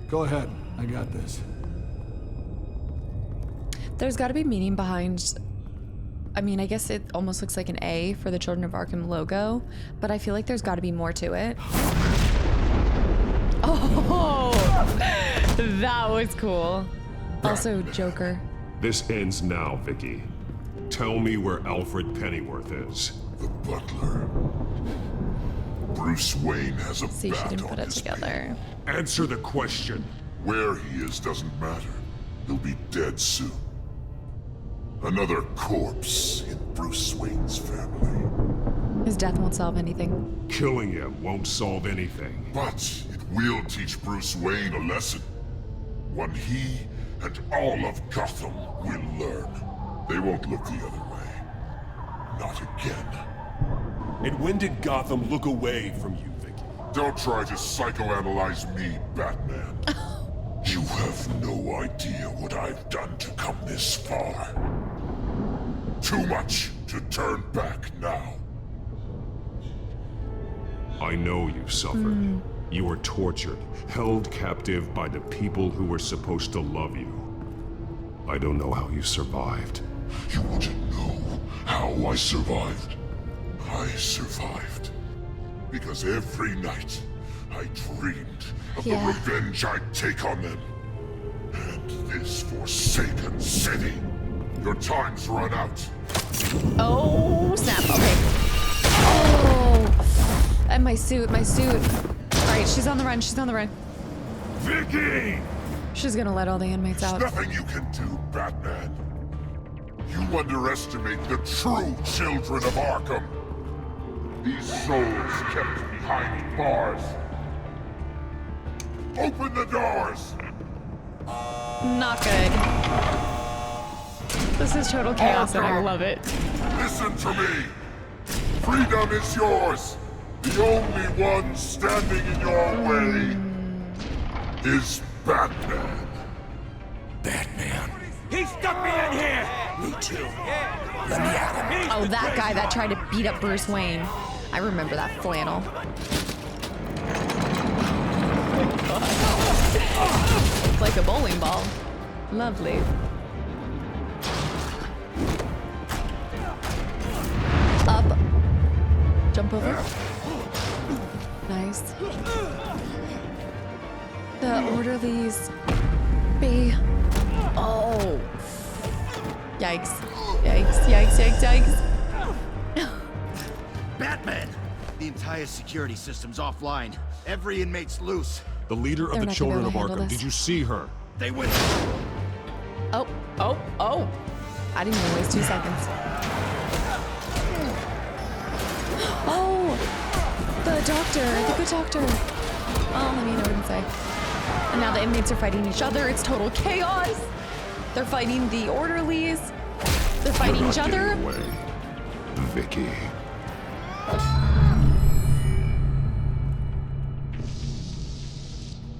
Speaker 9: Go ahead. I got this.
Speaker 1: There's got to be meaning behind... I mean, I guess it almost looks like an A for the Children of Arkham logo, but I feel like there's got to be more to it. Oh, that was cool. Also, Joker.
Speaker 14: This ends now, Vicky. Tell me where Alfred Pennyworth is.
Speaker 5: The butler. Bruce Wayne has a
Speaker 1: See, she didn't put it together.
Speaker 14: Answer the question.
Speaker 5: Where he is doesn't matter. He'll be dead soon. Another corpse in Bruce Wayne's family.
Speaker 1: His death won't solve anything.
Speaker 14: Killing him won't solve anything.
Speaker 5: But it will teach Bruce Wayne a lesson. One he and all of Gotham will learn. They won't look the other way. Not again.
Speaker 14: And when did Gotham look away from you, Vicky?
Speaker 5: Don't try to psychoanalyze me, Batman. You have no idea what I've done to come this far. Too much to turn back now.
Speaker 14: I know you suffered. You were tortured, held captive by the people who were supposed to love you. I don't know how you survived.
Speaker 5: You want to know how I survived? I survived because every night I dreamed of the revenge I'd take on them. And this forsaken city. Your time's run out.
Speaker 1: Oh, snap. Okay. Oh. And my suit. Alright, she's on the run.
Speaker 5: Vicky!
Speaker 1: She's gonna let all the inmates out.
Speaker 5: There's nothing you can do, Batman. You underestimate the true children of Arkham. These souls kept behind bars. Open the doors!
Speaker 1: Not good. This is total chaos and I love it.
Speaker 5: Listen to me. Freedom is yours. The only one standing in your way is Batman.
Speaker 15: Batman. He stuck me in here! Me too. Let me at him.
Speaker 1: Oh, that guy that tried to beat up Bruce Wayne. I remember that flannel. It's like a bowling ball. Lovely. Up. Jump over. Nice. The orderlies. B. Oh. Yikes.
Speaker 17: Batman! The entire security system's offline. Every inmate's loose.
Speaker 14: The leader of the Children of Arkham, did you see her?
Speaker 17: They went.
Speaker 1: Oh. I didn't even waste 2 seconds. Oh! The good doctor. Oh, let me know what to say. And now the inmates are fighting each other. It's total chaos. They're fighting the orderlies. They're fighting each other.
Speaker 14: Vicky.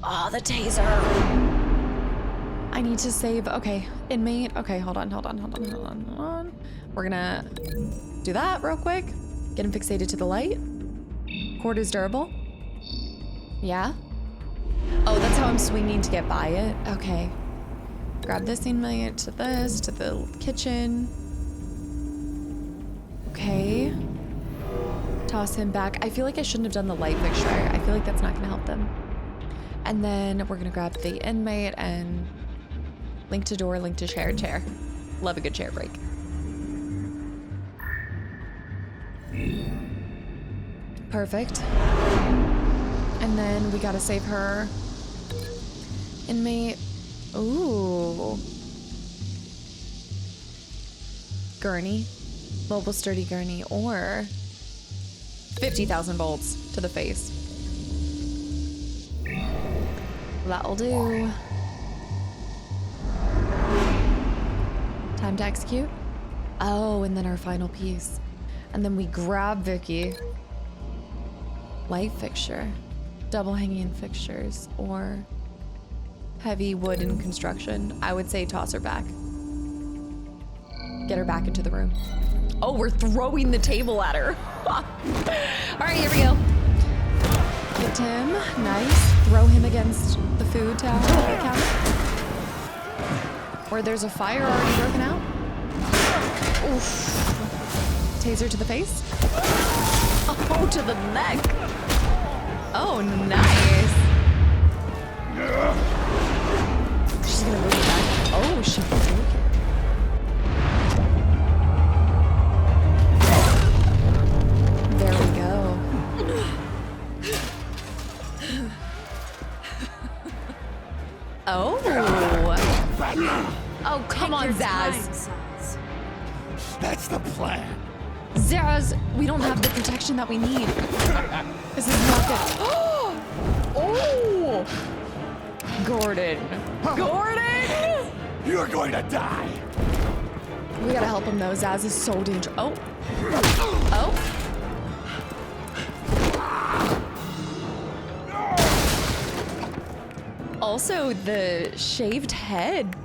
Speaker 1: Oh, the taser. I need to save. Okay, inmate. Okay, hold on. We're gonna do that real quick. Get him fixated to the light. Cord is durable. Yeah. Oh, that's how I'm swinging to get by it. Okay. Grab this inmate to the kitchen. Okay. Toss him back. I feel like I shouldn't have done the light fixture. I feel like that's not gonna help them. And then we're gonna grab the inmate and link to door, link to chair. Love a good chair break. Perfect. And then we gotta save her. Inmate. Ooh. Gurney. Mobile sturdy gurney or 50,000 volts to the face. That'll do. Time to execute. Oh, and then our final piece. And then we grab Vicky. Light fixture. Double hanging fixtures or heavy wooden construction. I would say toss her back. Get her back into the room. Oh, we're throwing the table at her. All right, here we go. Get him. Nice. Throw him against the food counter. Where there's a fire already broken out. Oof. Taser to the face. Oh, to the neck. Oh, nice. She's gonna move it back. Oh, she broke it. There we go. Oh. Oh, come on, Zaz.
Speaker 15: That's the plan.
Speaker 1: Zaz, we don't have the protection that we need. This is not good. Oh! Gordon. Gordon!
Speaker 15: You're going to die!
Speaker 1: We gotta help him though. Zaz is so dangerous. Oh. Oh. Also, the shaved head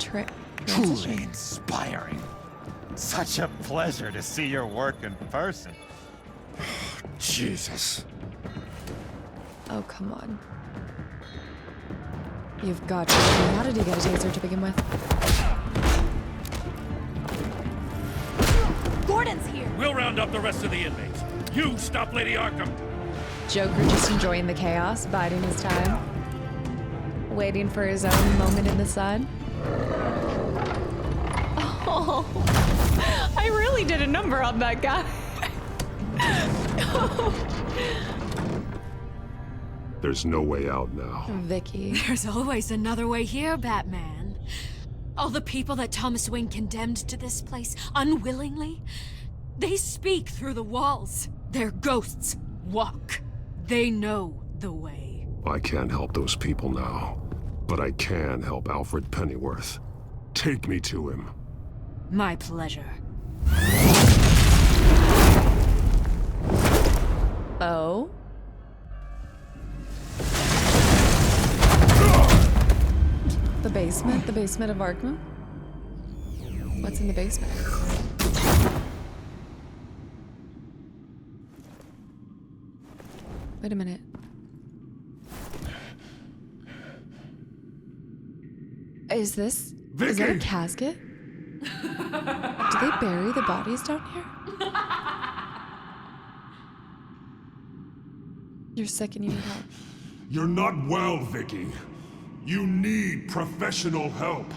Speaker 18: Truly inspiring. Such a pleasure to see your work in person.
Speaker 15: Jesus.
Speaker 1: Oh, come on. You've got to. How did he get a taser to begin with?
Speaker 12: Gordon's here.
Speaker 6: We'll round up the rest of the inmates. You stop Lady Arkham.
Speaker 1: Joker just enjoying the chaos, biding his time. Waiting for his own moment in the sun. Oh, I really did a number on that guy.
Speaker 14: There's no way out now.
Speaker 1: Vicky.
Speaker 19: There's always another way here, Batman. All the people that Thomas Wayne condemned to this place unwillingly, they speak through the walls. Their ghosts walk. They know the way.
Speaker 14: I can't help those people now, but I can help Alfred Pennyworth. Take me to him.
Speaker 19: My pleasure.
Speaker 1: Oh? The basement? The basement of Arkham? What's in the basement? Wait a minute. Is that a casket? Do they bury the bodies down here? You're sick and you need help.
Speaker 14: You're not well, Vicky. You need professional help.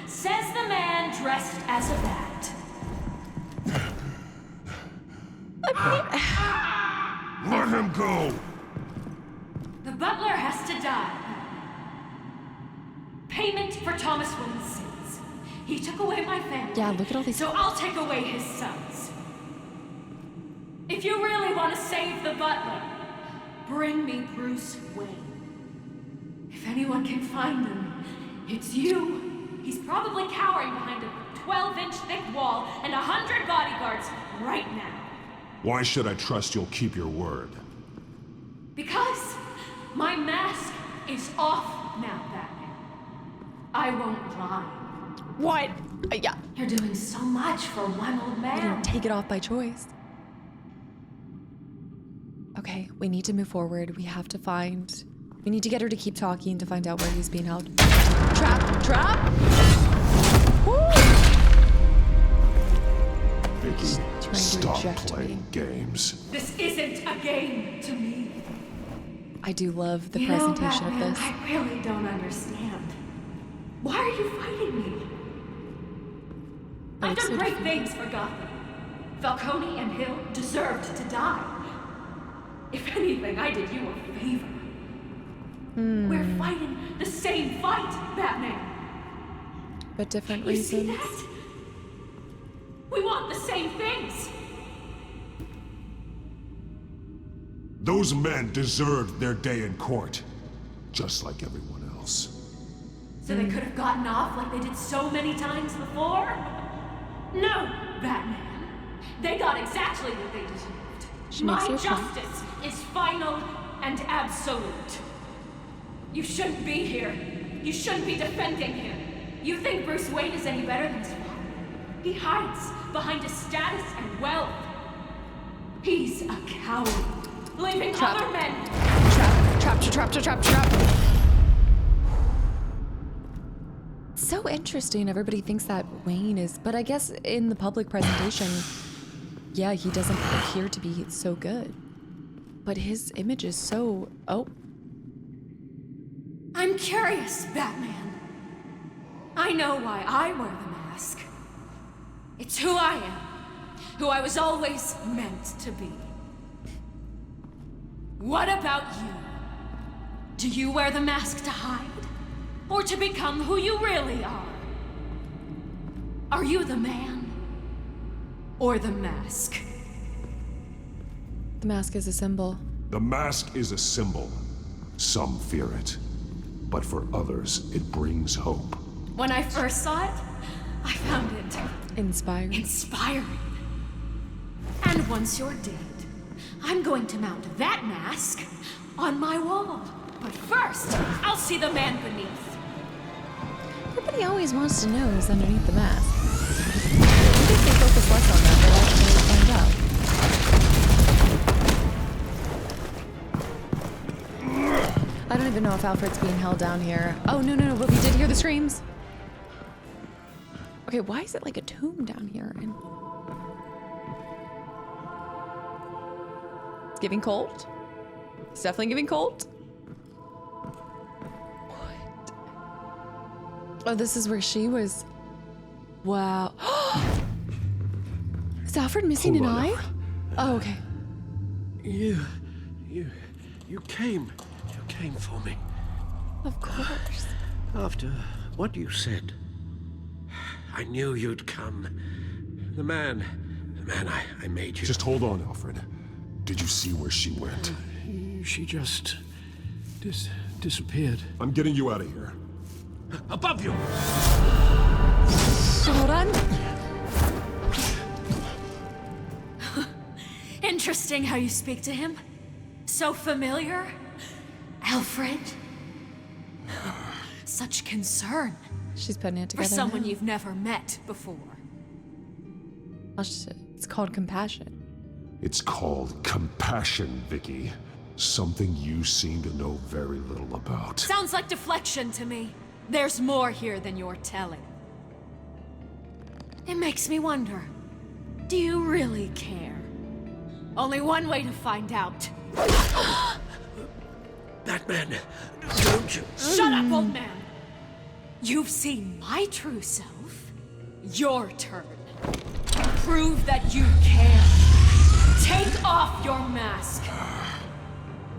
Speaker 19: Says the man dressed as a bat.
Speaker 14: Let him go!
Speaker 19: The butler has to die. Payment for Thomas Wayne's sins. He took away my family.
Speaker 1: Yeah, look at all these.
Speaker 19: So I'll take away his sons. If you really want to save the butler, bring me Bruce Wayne. If anyone can find him, it's you. He's probably cowering behind a 12-inch thick wall and 100 bodyguards right now.
Speaker 14: Why should I trust you'll keep your word?
Speaker 19: Because my mask is off now, Batman. I won't lie.
Speaker 1: What? Yeah.
Speaker 19: You're doing so much for one old man.
Speaker 1: I didn't take it off by choice. Okay, we need to move forward. We need to get her to keep talking to find out where he's being held. Trap! Woo!
Speaker 14: Vicky, stop playing games.
Speaker 19: This isn't a game to me.
Speaker 1: I do love the presentation of this.
Speaker 19: I really don't understand. Why are you fighting me? I've done great things for Gotham. Falcone and Hill deserved to die. If anything, I did you a favor. We're fighting the same fight, Batman.
Speaker 1: But different
Speaker 19: You see
Speaker 1: reasons.
Speaker 19: that? We want the same things.
Speaker 14: Those men deserved their day in court, just like everyone else.
Speaker 19: So they could have gotten off like they did so many times before? No, Batman. They got exactly what they deserved. My justice is final and absolute. You shouldn't be here. You shouldn't be defending him. You think Bruce Wayne is any better than his father? He hides behind his status and wealth. He's a coward, leaving other men.
Speaker 1: Trap. So interesting. Everybody thinks that Wayne is, but I guess in the public presentation, yeah, he doesn't appear to be so good. But his image is so... Oh.
Speaker 19: I'm curious, Batman. I know why I wear the mask. It's who I am. Who I was always meant to be. What about you? Do you wear the mask to hide? Or to become who you really are? Are you the man? Or the mask?
Speaker 1: The mask is a symbol.
Speaker 14: The mask is a symbol. Some fear it. but for others, it brings hope.
Speaker 19: When I first saw it, I found it
Speaker 1: inspiring.
Speaker 19: And once you're dead, I'm going to mount that mask on my wall. But first, I'll see the man beneath.
Speaker 1: Everybody always wants to know who's underneath the mask. I think they focus less on that, but actually find out. I don't even know if Alfred's being held down here. Oh, no, but we did hear the screams. Okay, why is it like a tomb down here? And it's giving cold. It's definitely giving cold. What? Oh, this is where she was. Wow. Is Alfred missing an eye? Oh, okay.
Speaker 7: You came for me.
Speaker 1: Of course.
Speaker 7: After what you said, I knew you'd come. The man I made you.
Speaker 14: Just hold on, Alfred. Did you see where she went?
Speaker 7: She just disappeared.
Speaker 14: I'm getting you out of here.
Speaker 7: Above you!
Speaker 1: Hold on.
Speaker 19: Interesting how you speak to him. So familiar. Alfred. Such concern.
Speaker 1: She's putting it together
Speaker 19: for someone
Speaker 1: now.
Speaker 19: You've never met before.
Speaker 1: It's called compassion.
Speaker 14: It's called compassion, Vicky. Something you seem to know very little about.
Speaker 19: Sounds like deflection to me. There's more here than you're telling. It makes me wonder, do you really care? Only one way to find out.
Speaker 7: Batman, don't you...
Speaker 19: Shut up, old man! You've seen my true self. Your turn. Prove that you care. Take off your mask.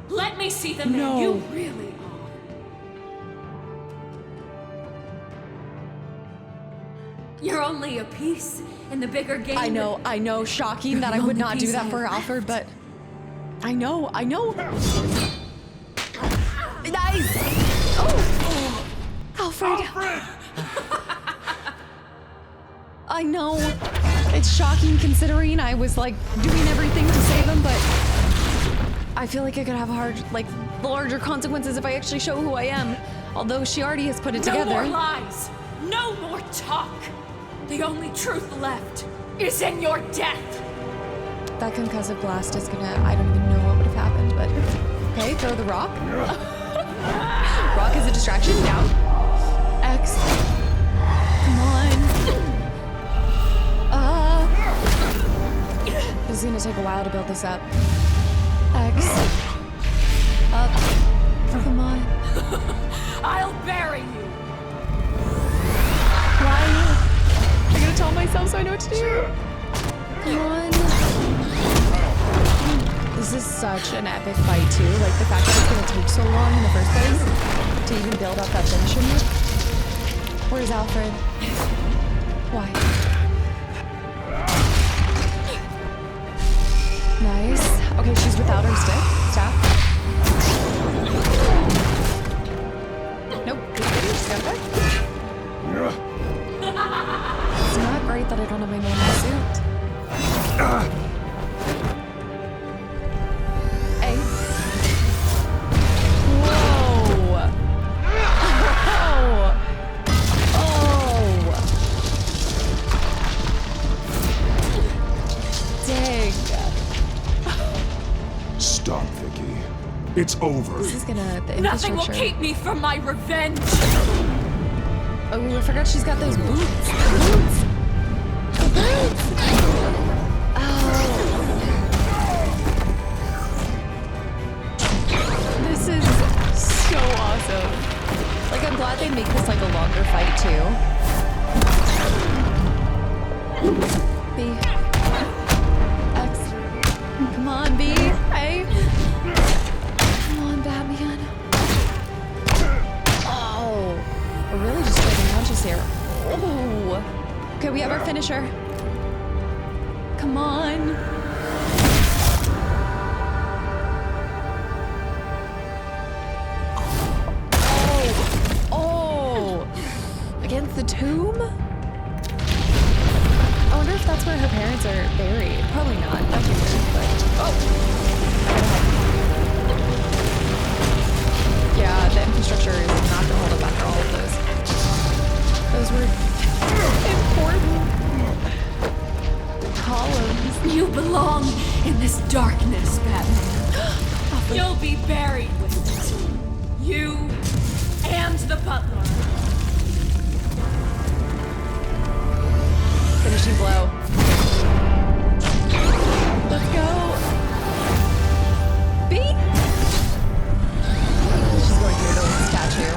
Speaker 19: Let me see the man you really are. You're only a piece in the bigger game.
Speaker 1: I know. Shocking that I would not do that for Alfred, but I know. Nice! Oh! Alfred! I know. It's shocking considering I was like doing everything to save him, but I feel like it could have larger consequences if I actually show who I am. Although she already has put it together.
Speaker 19: No more lies! No more talk! The only truth left is in your death!
Speaker 1: That concussive blast is gonna... I don't even know what would have happened, but... Okay, throw the rock. Rock is a distraction. Down. X. Come on. This is gonna take a while to build this up. X. Up. Come on.
Speaker 19: I'll bury you!
Speaker 1: Why? I gotta tell myself so I know what to do. Come on. This is such an epic fight too. Like the fact that it's gonna take so long in the first place to even build up that finisher move. Where's Alfred? Why? Nice. Okay, she's without her staff. Nope. She's got it back. It's not great that I don't have my normal suit. Hey. Whoa. Oh. Dang.
Speaker 14: Stop, Vicky. It's over.
Speaker 1: This is gonna... The
Speaker 19: Nothing will keep me from my revenge!
Speaker 1: Oh, I forgot she's got those boots. The boots! Oh. This is so awesome. Like, I'm glad they make this like a longer fight too. B. X. Come on, B. A. Come on, Batman. Oh. We're really just trading punches here. Oh. Okay, we have our finisher. Come on. Oh.
Speaker 19: You belong in this darkness, Batman. You'll be buried with it. You and the butler.
Speaker 1: Finishing blow. Let's go. B. She's going through the little statue.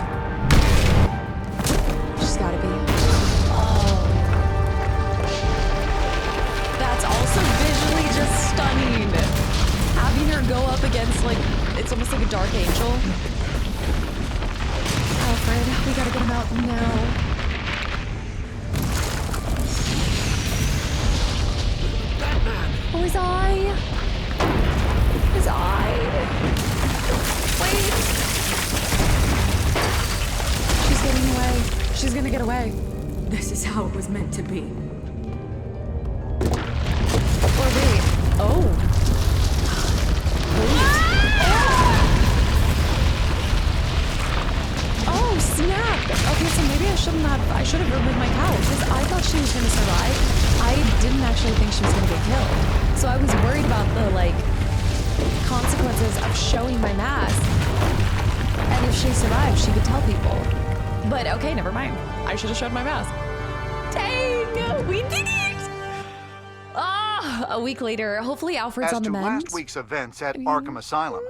Speaker 1: She's gotta be. Oh. That's also visually just stunning. Having her go up against, like, it's almost like a dark angel. Alfred, we gotta get him out now. Oh, his eye! His eye! Wait! She's getting away. She's gonna get away.
Speaker 19: This is how it was meant to be.
Speaker 1: Or wait. Oh. Oh, snap! Okay, so maybe I should have removed my cowl, because I thought she was gonna survive. I didn't actually think she was gonna get killed. So I was worried about the, like, consequences of showing my mask. And if she survived, she could tell people. But okay, never mind. I should have showed my mask. Dang! We did it! Ah, a week later. Hopefully Alfred's on the mend.
Speaker 8: As to last week's events at Arkham Asylum,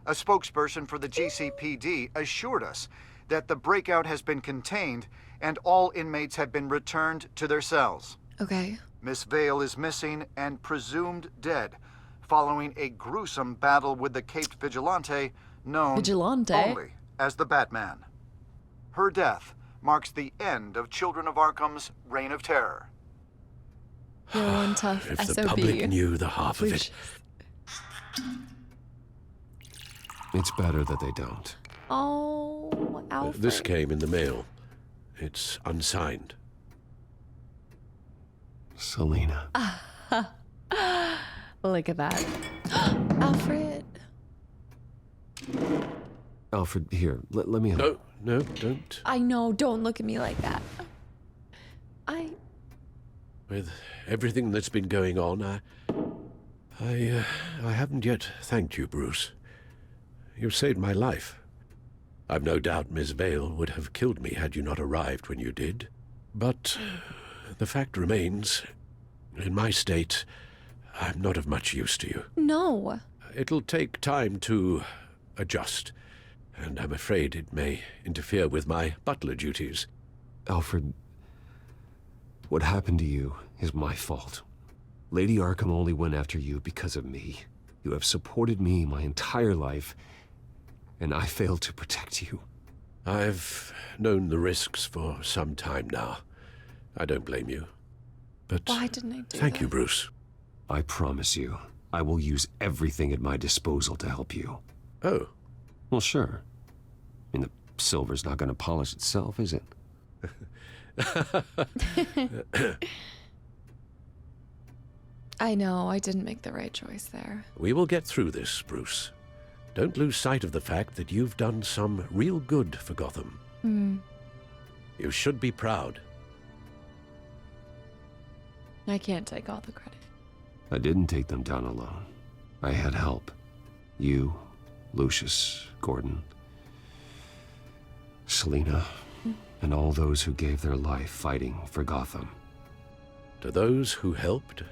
Speaker 8: a spokesperson for the GCPD assured us that the breakout has been contained and all inmates have been returned to their cells.
Speaker 1: Okay.
Speaker 8: Miss Vale is missing and presumed dead, following a gruesome battle with the caped vigilante known only as the Batman. Her death marks the end of Children of Arkham's reign of terror.
Speaker 1: You're one tough
Speaker 7: If
Speaker 1: SOB.
Speaker 7: the public knew the half of it.
Speaker 3: It's better that they don't.
Speaker 1: Oh, Alfred.
Speaker 7: This came in the mail. It's unsigned.
Speaker 3: Selina.
Speaker 1: Look at that. Alfred.
Speaker 3: Alfred, here, let me help.
Speaker 7: No, don't.
Speaker 1: I know, don't look at me like that.
Speaker 7: With everything that's been going on, I haven't yet thanked you, Bruce. You've saved my life. I've no doubt Miss Vale would have killed me had you not arrived when you did. But the fact remains, in my state, I'm not of much use to you.
Speaker 1: No.
Speaker 7: It'll take time to adjust, and I'm afraid it may interfere with my butler duties.
Speaker 3: Alfred, what happened to you is my fault. Lady Arkham only went after you because of me. You have supported me my entire life, and I failed to protect you.
Speaker 7: I've known the risks for some time now. I don't blame you. But
Speaker 1: why didn't I do
Speaker 7: thank
Speaker 1: that?
Speaker 7: you, Bruce.
Speaker 3: I promise you, I will use everything at my disposal to help you.
Speaker 7: Oh.
Speaker 3: Well, sure. I mean, the silver's not going to polish itself, is it?
Speaker 1: I know, I didn't make the right choice there.
Speaker 7: We will get through this, Bruce. Don't lose sight of the fact that you've done some real good for Gotham. You should be proud.
Speaker 1: I can't take all the credit.
Speaker 3: I didn't take them down alone. I had help. You, Lucius, Gordon, Selina, and all those who gave their life fighting for Gotham.
Speaker 7: To those who helped,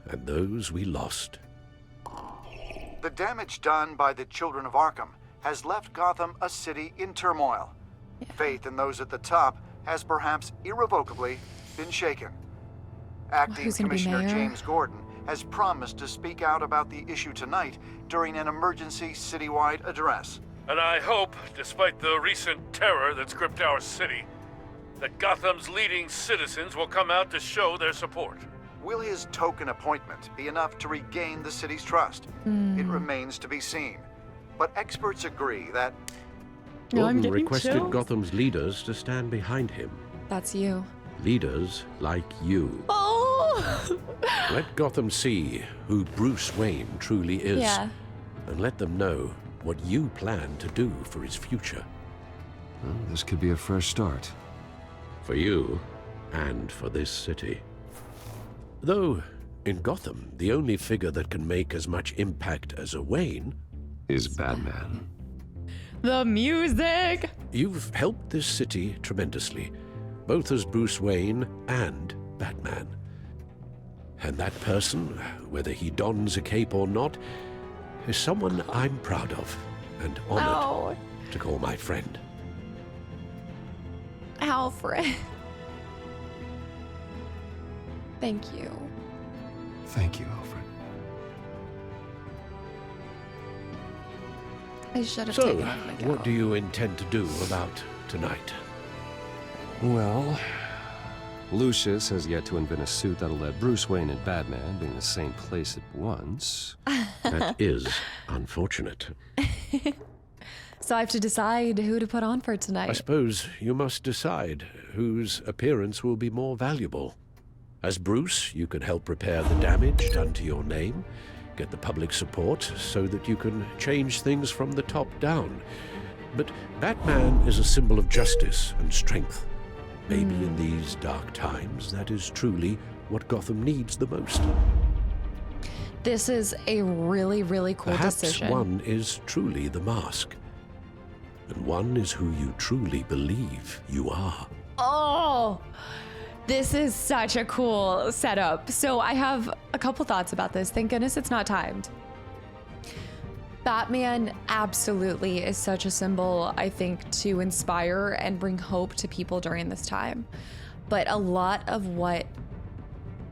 Speaker 7: and those we lost.
Speaker 8: The damage done by the Children of Arkham has left Gotham a city in turmoil. Faith in those at the top has perhaps irrevocably been shaken. Acting Commissioner James Gordon has promised to speak out about the issue tonight during an emergency citywide address.
Speaker 6: And I hope, despite the recent terror that's gripped our city, that Gotham's leading citizens will come out to show their support.
Speaker 8: Will his token appointment be enough to regain the city's trust? It remains to be seen. But experts agree that
Speaker 7: Gordon requested Gotham's leaders to stand behind him.
Speaker 1: That's you.
Speaker 7: Leaders like you.
Speaker 1: Oh!
Speaker 7: Let Gotham see who Bruce Wayne truly is.
Speaker 1: Yeah.
Speaker 7: And let them know what you plan to do for his future.
Speaker 3: Well, this could be a fresh start.
Speaker 7: For you, and for this city. Though, In Gotham, the only figure that can make as much impact as a Wayne
Speaker 3: is Batman.
Speaker 1: The music!
Speaker 7: You've helped this city tremendously, both as Bruce Wayne and Batman. And that person, whether he dons a cape or not, is someone I'm proud of and honored to call my friend.
Speaker 1: Alfred. Thank you.
Speaker 3: Thank you, Alfred.
Speaker 1: I should have
Speaker 7: So,
Speaker 1: taken off my gown.
Speaker 7: what do you intend to do about tonight?
Speaker 3: Well, Lucius has yet to invent a suit that'll let Bruce Wayne and Batman be in the same place at once.
Speaker 7: That is unfortunate.
Speaker 1: So I have to decide who to put on for tonight.
Speaker 7: I suppose you must decide whose appearance will be more valuable. As Bruce, you can help repair the damage done to your name, get the public support so that you can change things from the top down. But Batman is a symbol of justice and strength. Maybe in these dark times, that is truly what Gotham needs the most.
Speaker 1: This is a really, really cool
Speaker 7: Perhaps
Speaker 1: decision.
Speaker 7: one is truly the mask, and one is who you truly believe you are.
Speaker 1: Oh, this is such a cool setup. So I have a couple thoughts about this. Thank goodness it's not timed. Batman absolutely is such a symbol, I think, to inspire and bring hope to people during this time. But a lot of what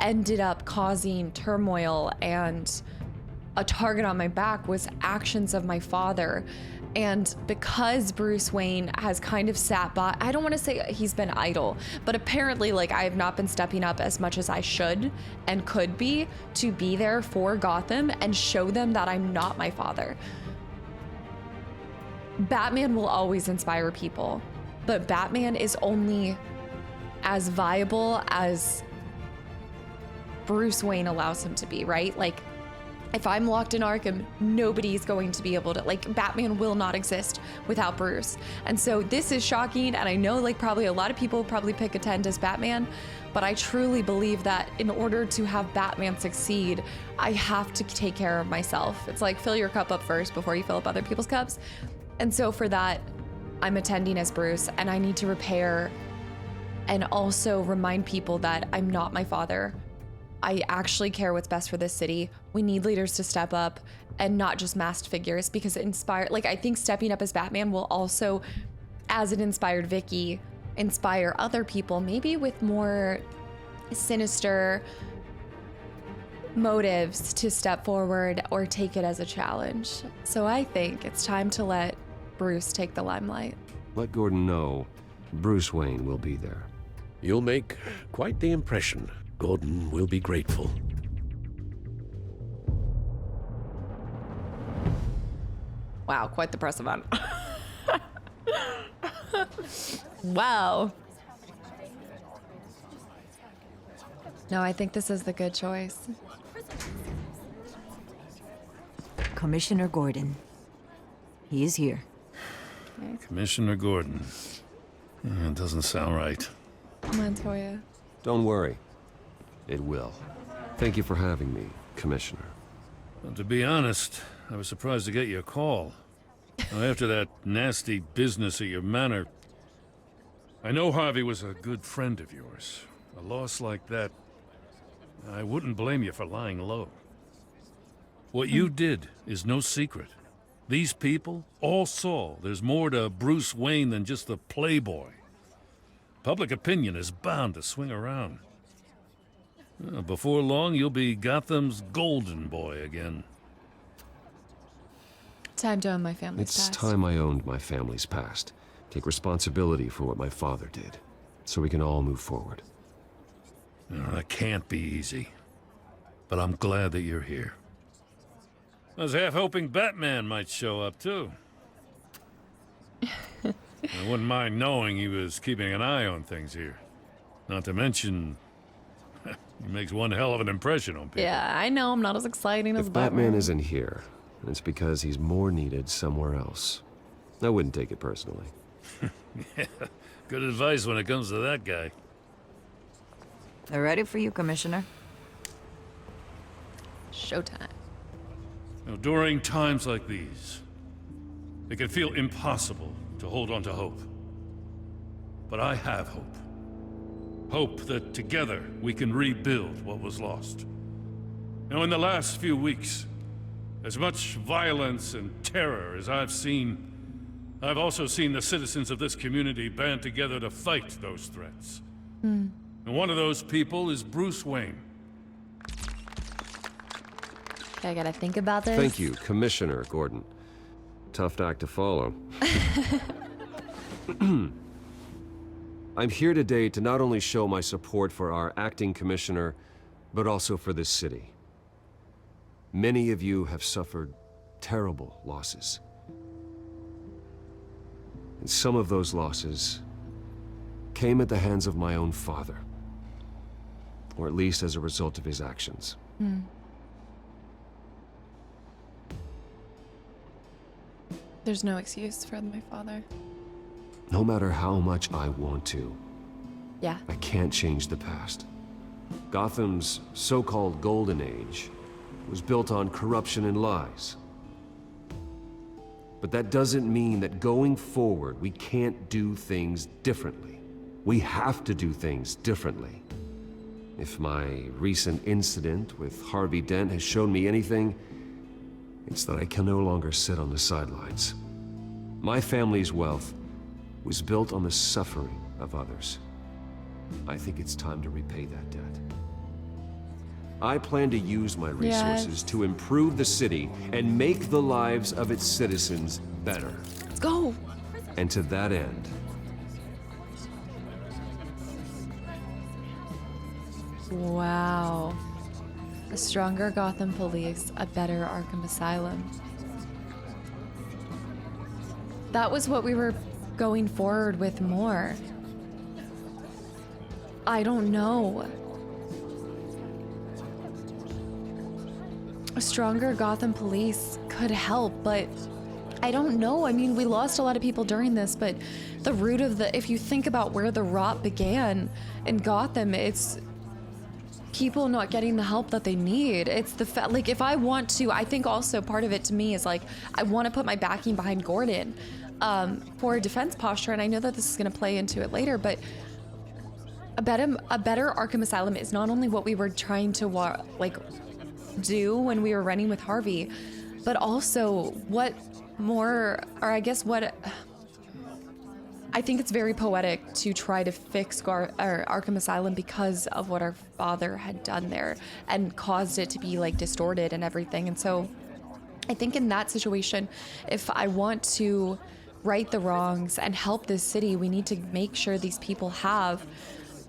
Speaker 1: ended up causing turmoil and a target on my back was actions of my father. And because Bruce Wayne has kind of sat by, I don't want to say he's been idle, but apparently like I have not been stepping up as much as I should and could be to be there for Gotham and show them that I'm not my father. Batman will always inspire people, but Batman is only as viable as Bruce Wayne allows him to be, right? Like, if I'm locked in Arkham, nobody's going to be able to, like, Batman will not exist without Bruce. And so this is shocking, and I know, like, probably a lot of people probably pick a 10 as Batman, but I truly believe that in order to have Batman succeed, I have to take care of myself. It's like, fill your cup up first before you fill up other people's cups. And so for that, I'm attending as Bruce, and I need to repair and also remind people that I'm not my father. I actually care what's best for this city. We need leaders to step up and not just masked figures, because it inspired, like, I think stepping up as Batman will also, as it inspired Vicky, inspire other people, maybe with more sinister motives to step forward or take it as a challenge. So I think it's time to let Bruce take the limelight.
Speaker 3: Let Gordon know Bruce Wayne will be there.
Speaker 7: You'll make quite the impression. Gordon will be grateful.
Speaker 1: Wow, quite the press event. Wow. No, I think this is the good choice.
Speaker 20: Commissioner Gordon. He is here.
Speaker 6: Commissioner Gordon. It doesn't sound right.
Speaker 1: Montoya.
Speaker 3: Don't worry. It will. Thank you for having me, Commissioner.
Speaker 6: Well, to be honest, I was surprised to get your call. Now, after that nasty business at your manor, I know Harvey was a good friend of yours. A loss like that, I wouldn't blame you for lying low. What you did is no secret. These people all saw there's more to Bruce Wayne than just the playboy. Public opinion is bound to swing around. Before long, you'll be Gotham's golden boy again.
Speaker 1: Time to own my family's
Speaker 3: It's
Speaker 1: past.
Speaker 3: time I owned my family's past. Take responsibility for what my father did, so we can all move forward.
Speaker 6: That can't be easy. But I'm glad that you're here. I was half hoping Batman might show up, too. I wouldn't mind knowing he was keeping an eye on things here. Not to mention, he makes one hell of an impression on people.
Speaker 1: Yeah, I know I'm not as exciting as
Speaker 3: If Batman
Speaker 1: Batman.
Speaker 3: isn't here, it's because he's more needed somewhere else. I wouldn't take it personally.
Speaker 6: Yeah, good advice when it comes to that guy.
Speaker 20: They're ready for you, Commissioner.
Speaker 1: Showtime.
Speaker 6: Now, during times like these, it can feel impossible to hold on to hope. But I have hope. Hope that together we can rebuild what was lost. Now, in the last few weeks, as much violence and terror as I've seen, I've also seen the citizens of this community band together to fight those threats. And one of those people is Bruce Wayne.
Speaker 1: I gotta think about this.
Speaker 3: Thank you, Commissioner Gordon. Tough act to follow. I'm here today to not only show my support for our acting commissioner, but also for this city. Many of you have suffered terrible losses. And some of those losses came at the hands of my own father. Or at least as a result of his actions.
Speaker 1: There's no excuse for my father.
Speaker 3: No matter how much I want to,
Speaker 1: Yeah.
Speaker 3: I can't change the past. Gotham's so-called golden age was built on corruption and lies. But that doesn't mean that going forward, we can't do things differently. We have to do things differently. If my recent incident with Harvey Dent has shown me anything, it's that I can no longer sit on the sidelines. My family's wealth was built on the suffering of others. I think it's time to repay that debt. I plan to use my resources to improve the city and make the lives of its citizens better.
Speaker 1: Let's go.
Speaker 3: And to that end,
Speaker 1: Wow. A stronger Gotham police, a better Arkham Asylum. That was what we were going forward with more. I don't know. A stronger Gotham police could help, but I don't know. I mean, we lost a lot of people during this, but the root of if you think about where the rot began in Gotham, it's people not getting the help that they need. It's the fact, like, if I want to, I think also part of it to me is like, I want to put my backing behind Gordon for a defense posture, and I know that this is going to play into it later, but a better Arkham Asylum is not only what we were trying to do when we were running with Harvey, but also what more, or I guess what, I think it's very poetic to try to fix Arkham Asylum because of what our father had done there and caused it to be like distorted and everything. And so I think in that situation, if I want to right the wrongs and help this city, we need to make sure these people have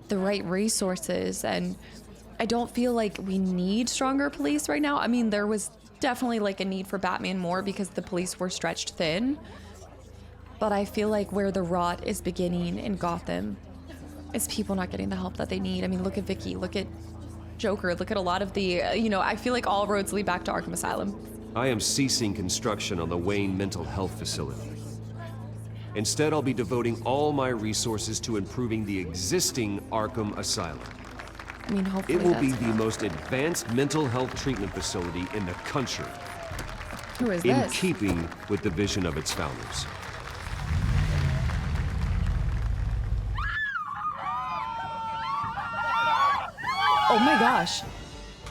Speaker 1: the right resources. And I don't feel like we need stronger police right now. I mean, there was definitely like a need for Batman more because the police were stretched thin. But I feel like where the rot is beginning in Gotham is people not getting the help that they need. I mean, look at Vicky, look at Joker, look at a lot of the, I feel like all roads lead back to Arkham Asylum.
Speaker 3: I am ceasing construction on the Wayne Mental Health Facility. Instead, I'll be devoting all my resources to improving the existing Arkham Asylum.
Speaker 1: I mean, hopefully
Speaker 3: it will be the most advanced mental health treatment facility in the country.
Speaker 1: Who is
Speaker 3: in
Speaker 1: this?
Speaker 3: In keeping with the vision of its founders.
Speaker 1: Oh my gosh.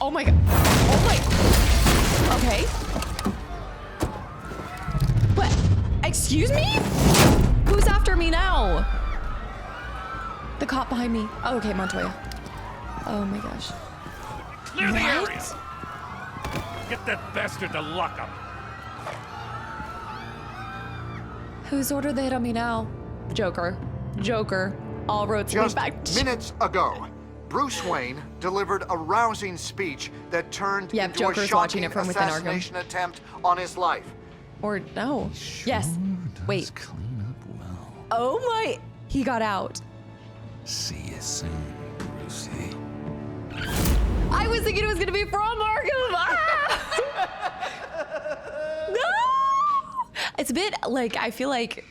Speaker 1: Oh my god. Oh my. Okay. What? Excuse me? Who's after me now? The cop behind me. Oh, okay, Montoya. Oh my gosh.
Speaker 6: Clear the area. Get that bastard to lock up.
Speaker 1: Whose order they hit on me now? Joker. Joker. All roads lead back.
Speaker 8: Just minutes ago, Bruce Wayne delivered a rousing speech that turned into
Speaker 1: Joker's
Speaker 8: a shocking
Speaker 1: watching it from within
Speaker 8: assassination attempt on his life.
Speaker 1: Or no. Yes. Wait.
Speaker 15: Clean up well.
Speaker 1: Oh my. He got out.
Speaker 15: See you soon, Brucey.
Speaker 1: I was thinking it was gonna be from Arkham. Ah! No! It's a bit like, I feel like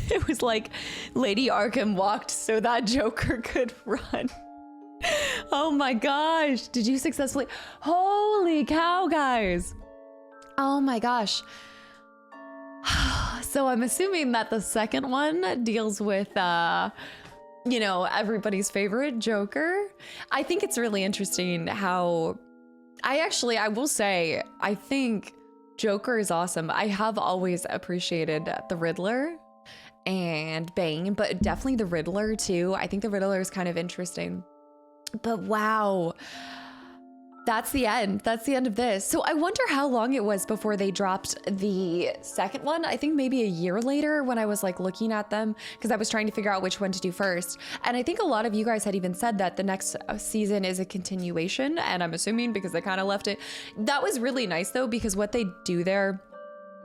Speaker 1: it was like Lady Arkham walked so that Joker could run. Oh Oh my gosh. Did you successfully? Holy cow, guys. Oh my gosh. So I'm assuming that the second one deals with, you know, everybody's favorite Joker. I think it's really interesting how I will say, I think Joker is awesome. I have always appreciated the Riddler and Bane, but definitely the Riddler too. I think the Riddler is kind of interesting. But wow, that's the end. That's the end of this. So I wonder how long it was before they dropped the second one. I think maybe a year later when I was like looking at them, because I was trying to figure out which one to do first. And I think a lot of you guys had even said that the next season is a continuation. And I'm assuming because they kind of left it. That was really nice though, because what they do there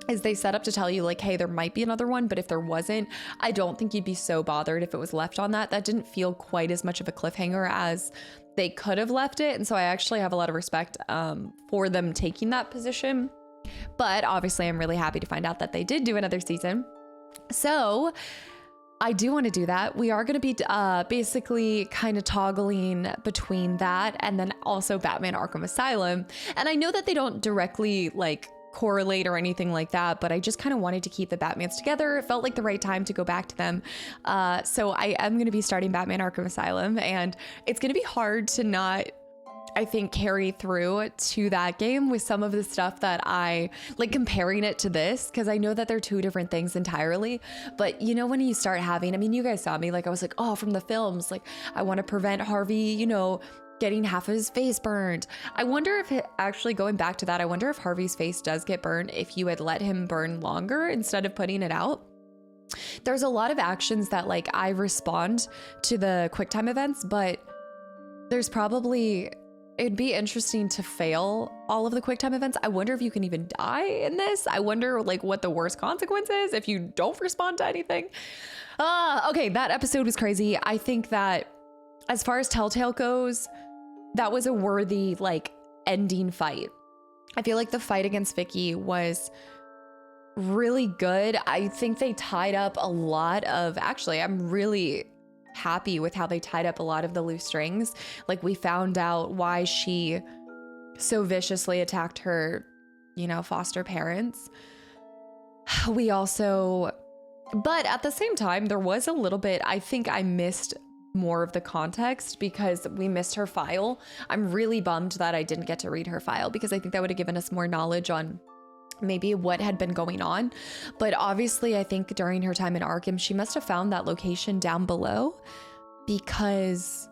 Speaker 1: is they set up to tell you like, hey, there might be another one, but if there wasn't, I don't think you'd be so bothered if it was left on that. That didn't feel quite as much of a cliffhanger as they could have left it. And so I actually have a lot of respect for them taking that position. But obviously I'm really happy to find out that they did do another season. So I do want to do that. We are going to be basically kind of toggling between that and then also Batman Arkham Asylum. And I know that they don't directly like correlate or anything like that, but I just kind of wanted to keep the Batmans together. It felt like the right time to go back to them. So I am going to be starting Batman Arkham Asylum, and it's going to be hard to not, I think, carry through to that game with some of the stuff that I like comparing it to this, because I know that they're two different things entirely. But you know, when you start having, I mean, you guys saw me, like I was like, oh, from the films, like I want to prevent Harvey, you know, getting half of his face burned. I wonder if actually going back to that, I wonder if Harvey's face does get burned if you had let him burn longer instead of putting it out. There's a lot of actions that like I respond to the QuickTime events, but there's probably, it'd be interesting to fail all of the QuickTime events. I wonder if you can even die in this. I wonder like what the worst consequence is if you don't respond to anything. Okay, that episode was crazy. I think that as far as Telltale goes, that was a worthy like ending fight. I feel like the fight against Vicky was really good. I think they tied up a lot of, actually, I'm really happy with how they tied up a lot of the loose strings. Like we found out why she so viciously attacked her, you know, foster parents. We also, but at the same time, there was a little bit, I think I missed more of the context because we missed her file. I'm really bummed that I didn't get to read her file because I think that would have given us more knowledge on maybe what had been going on. But obviously I think during her time in Arkham, she must have found that location down below, because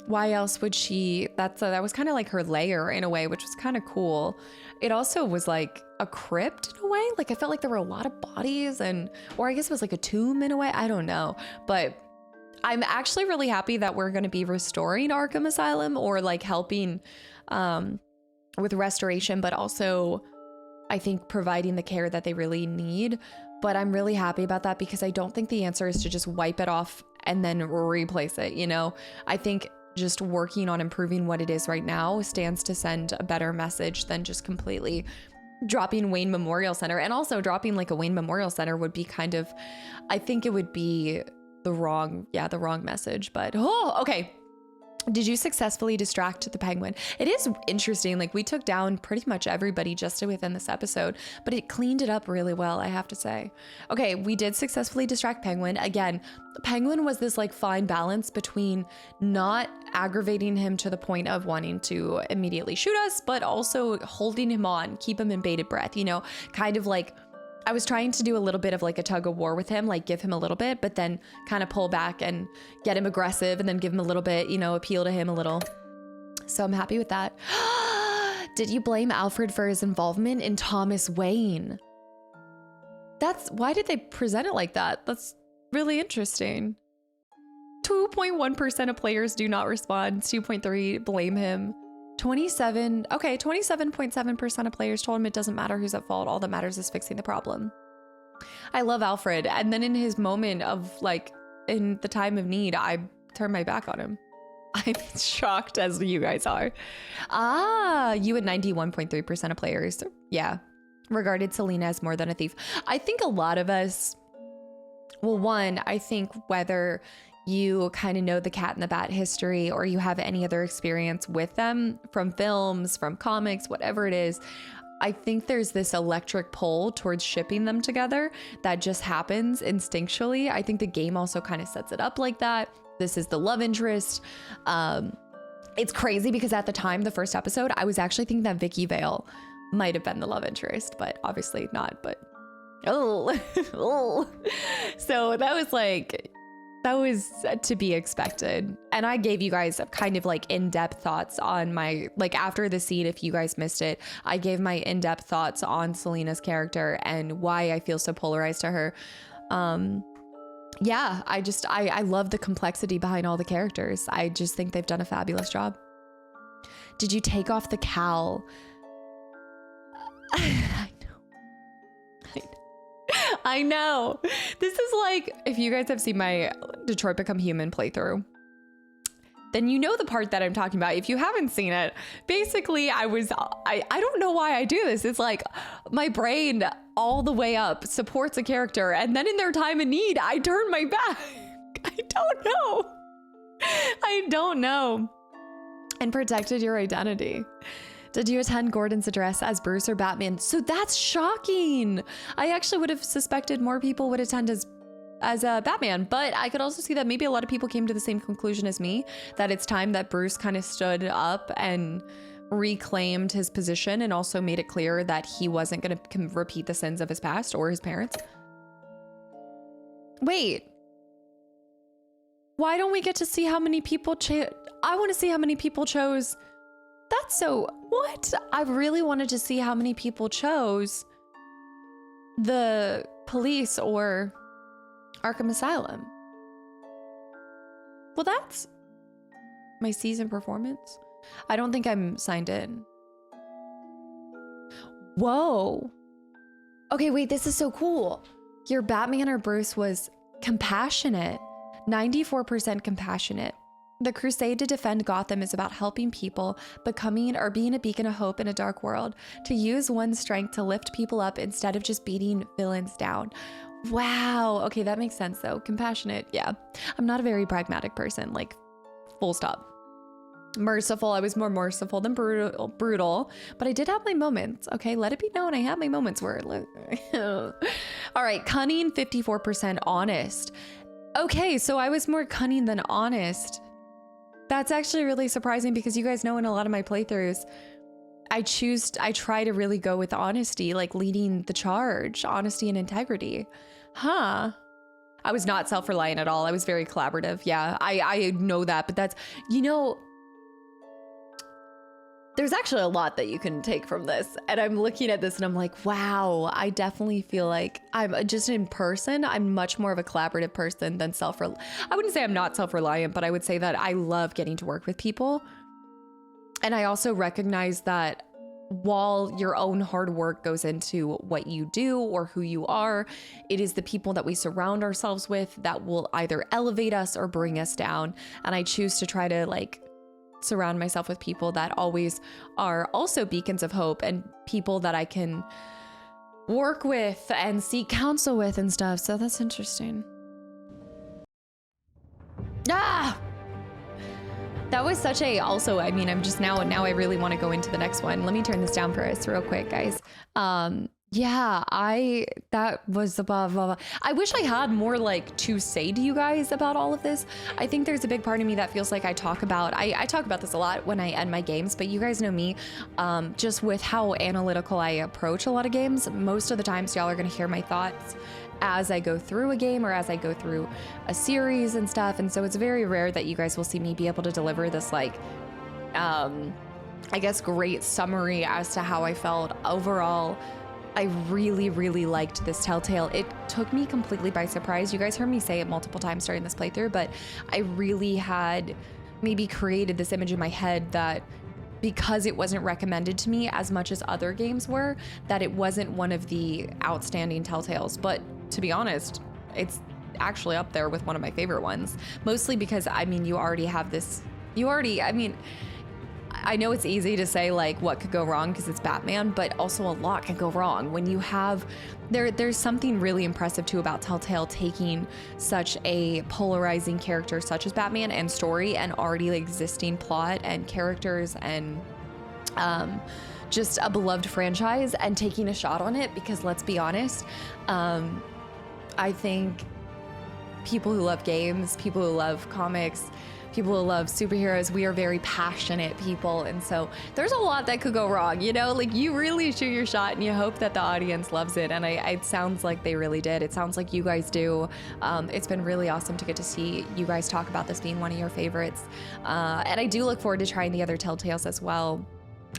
Speaker 1: why else would she, that was kind of like her lair in a way, which was kind of cool. It also was like a crypt in a way. Like I felt like there were a lot of bodies or I guess it was like a tomb in a way. I don't know, but I'm actually really happy that we're going to be restoring Arkham Asylum or like helping with restoration, but also I think providing the care that they really need. But I'm really happy about that because I don't think the answer is to just wipe it off and then replace it. You know, I think just working on improving what it is right now stands to send a better message than just completely dropping Wayne Memorial Center. And also dropping like a Wayne Memorial Center would be kind of, I think it would be the wrong message. But okay. Did you successfully distract the Penguin? It is interesting. Like we took down pretty much everybody just within this episode, but it cleaned it up really well, I have to say. Okay, we did successfully distract Penguin. Again, Penguin was this like fine balance between not aggravating him to the point of wanting to immediately shoot us, but also holding him on, keep him in bated breath, you know, kind of like I was trying to do a little bit of like a tug of war with him, like give him a little bit, but then kind of pull back and get him aggressive and then give him a little bit, you know, appeal to him a little. So I'm happy with that. Did you blame Alfred for his involvement in Thomas Wayne? Why did they present it like that? That's really interesting. 2.1% of players do not respond. 2.3 blame him. 27.7% of players told him it doesn't matter who's at fault. All that matters is fixing the problem. I love Alfred. And then in his moment of like, in the time of need, I turned my back on him. I'm shocked as you guys are. You at 91.3% of players. Yeah. Regarded Selina as more than a thief. I think a lot of us, well, one, I think whether you kind of know the Cat in the Bat history, or you have any other experience with them from films, from comics, whatever it is, I think there's this electric pull towards shipping them together that just happens instinctually. I think the game also kind of sets it up like that. This is the love interest. It's crazy because at the time, the first episode, I was actually thinking that Vicky Vale might have been the love interest, but obviously not. But oh. So that was to be expected. And I gave you guys kind of like in-depth thoughts on my, like after the scene, if you guys missed it, I gave my in-depth thoughts on Selina's character and why I feel so polarized to her. Yeah, I love the complexity behind all the characters. I just think they've done a fabulous job. Did you take off the cowl? I know. This is like, if you guys have seen my Detroit Become Human playthrough, then you know the part that I'm talking about. If you haven't seen it, basically I don't know why I do this. It's like my brain all the way up supports a character, and then in their time of need, I turn my back. I don't know. And protected your identity. Did you attend Gordon's address as Bruce or Batman? So that's shocking. I actually would have suspected more people would attend as Batman, but I could also see that maybe a lot of people came to the same conclusion as me, that it's time that Bruce kind of stood up and reclaimed his position and also made it clear that he wasn't going to repeat the sins of his past or his parents. Wait. Why don't we get to see how many people I want to see how many people chose. That's so, what? I really wanted to see how many people chose the police or Arkham Asylum. Well, that's my season performance. I don't think I'm signed in. Whoa. Okay, wait, this is so cool. Your Batman or Bruce was compassionate, 94% compassionate. The crusade to defend Gotham is about helping people, becoming or being a beacon of hope in a dark world, to use one's strength to lift people up instead of just beating villains down. Wow. Okay, that makes sense though. Compassionate. Yeah. I'm not a very pragmatic person, like full stop. Merciful. I was more merciful than brutal, but I did have my moments. Okay, let it be known I had my moments where all right, cunning, 54%, honest. Okay, so I was more cunning than honest. That's actually really surprising because you guys know in a lot of my playthroughs, I try to really go with honesty, like leading the charge, honesty and integrity. Huh. I was not self-reliant at all. I was very collaborative. Yeah, I know that, but that's, you know, there's actually a lot that you can take from this. And I'm looking at this and I'm like, wow, I definitely feel like I'm just in person. I'm much more of a collaborative person than I wouldn't say I'm not self-reliant, but I would say that I love getting to work with people. And I also recognize that while your own hard work goes into what you do or who you are, it is the people that we surround ourselves with that will either elevate us or bring us down. And I choose to try to surround myself with people that always are also beacons of hope and people that I can work with and seek counsel with and stuff. So that's interesting. Ah! That was such a, also, I mean, I'm just now I really want to go into the next one. Let me turn this down for us real quick, guys. Yeah, that was above. I wish I had more to say to you guys about all of this. I think there's a big part of me that feels like I talk about this a lot when I end my games, but you guys know me, just with how analytical I approach a lot of games. Most of the times y'all are going to hear my thoughts as I go through a game or as I go through a series and stuff. And so it's very rare that you guys will see me be able to deliver this I guess great summary as to how I felt overall. I really, really liked this Telltale. It took me completely by surprise. You guys heard me say it multiple times during this playthrough, but I really had maybe created this image in my head that because it wasn't recommended to me as much as other games were, that it wasn't one of the outstanding Telltales. But to be honest, it's actually up there with one of my favorite ones, mostly because, I mean, you already have this, I mean, I know it's easy to say like what could go wrong because it's Batman, but also a lot can go wrong when you have there's something really impressive too about Telltale taking such a polarizing character such as Batman and story and already existing plot and characters and just a beloved franchise and taking a shot on it, because let's be honest, I think people who love games, people who love comics, people who love superheroes, we are very passionate people, and so there's a lot that could go wrong, you know? Like, you really shoot your shot and you hope that the audience loves it, and it sounds like they really did. It sounds like you guys do. It's been really awesome to get to see you guys talk about this being one of your favorites, and I do look forward to trying the other Telltales as well.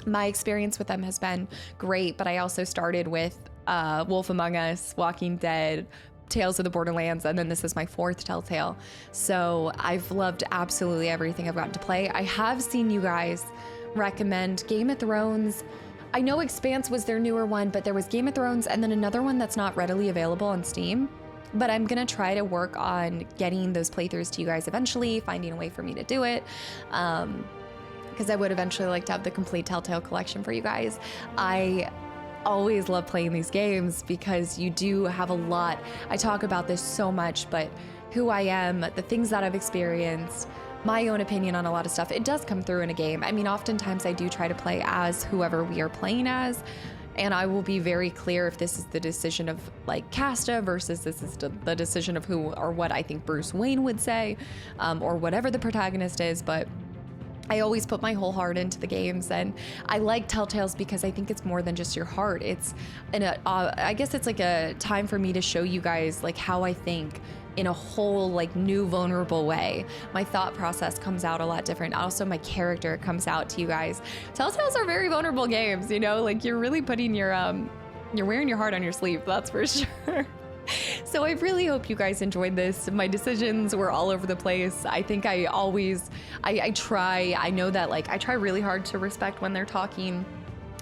Speaker 1: My experience with them has been great, but I also started with Wolf Among Us, Walking Dead, Tales of the Borderlands, and then this is my 4th Telltale. So I've loved absolutely everything I've gotten to play. I have seen you guys recommend Game of Thrones. I know Expanse was their newer one, but there was Game of Thrones and then another one that's not readily available on Steam. But I'm gonna try to work on getting those playthroughs to you guys eventually, finding a way for me to do it. Because I would eventually like to have the complete Telltale collection for you guys. I always love playing these games because you do have a lot. I talk about this so much, but who I am, the things that I've experienced, my own opinion on a lot of stuff, it does come through in a game. I mean, oftentimes I do try to play as whoever we are playing as, and I will be very clear if this is the decision of like Casta versus this is the decision of who or what I think Bruce Wayne would say, or whatever the protagonist is, but I always put my whole heart into the games, and I like Telltales because I think it's more than just your heart. It's I guess it's like a time for me to show you guys like how I think in a whole like new vulnerable way. My thought process comes out a lot different. Also, my character comes out to you guys. Telltales are very vulnerable games, you know, like you're really putting your you're wearing your heart on your sleeve, that's for sure. So I really hope you guys enjoyed this. My decisions were all over the place. I think I know that like I try really hard to respect when they're talking,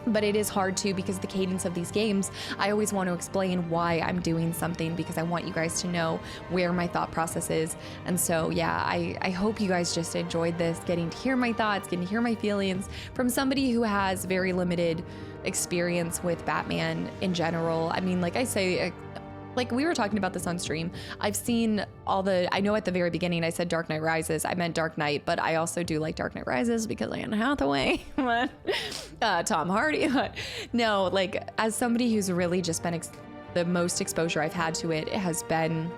Speaker 1: but it is hard too because the cadence of these games, I always want to explain why I'm doing something because I want you guys to know where my thought process is. And so yeah, I hope you guys just enjoyed this, getting to hear my thoughts, getting to hear my feelings from somebody who has very limited experience with Batman in general. I mean, like I say, like we were talking about this on stream, I've seen I know at the very beginning I said Dark Knight Rises, I meant Dark Knight, but I also do like Dark Knight Rises because Anne Hathaway, Tom Hardy. No, like as somebody who's really just been the most exposure I've had to it has been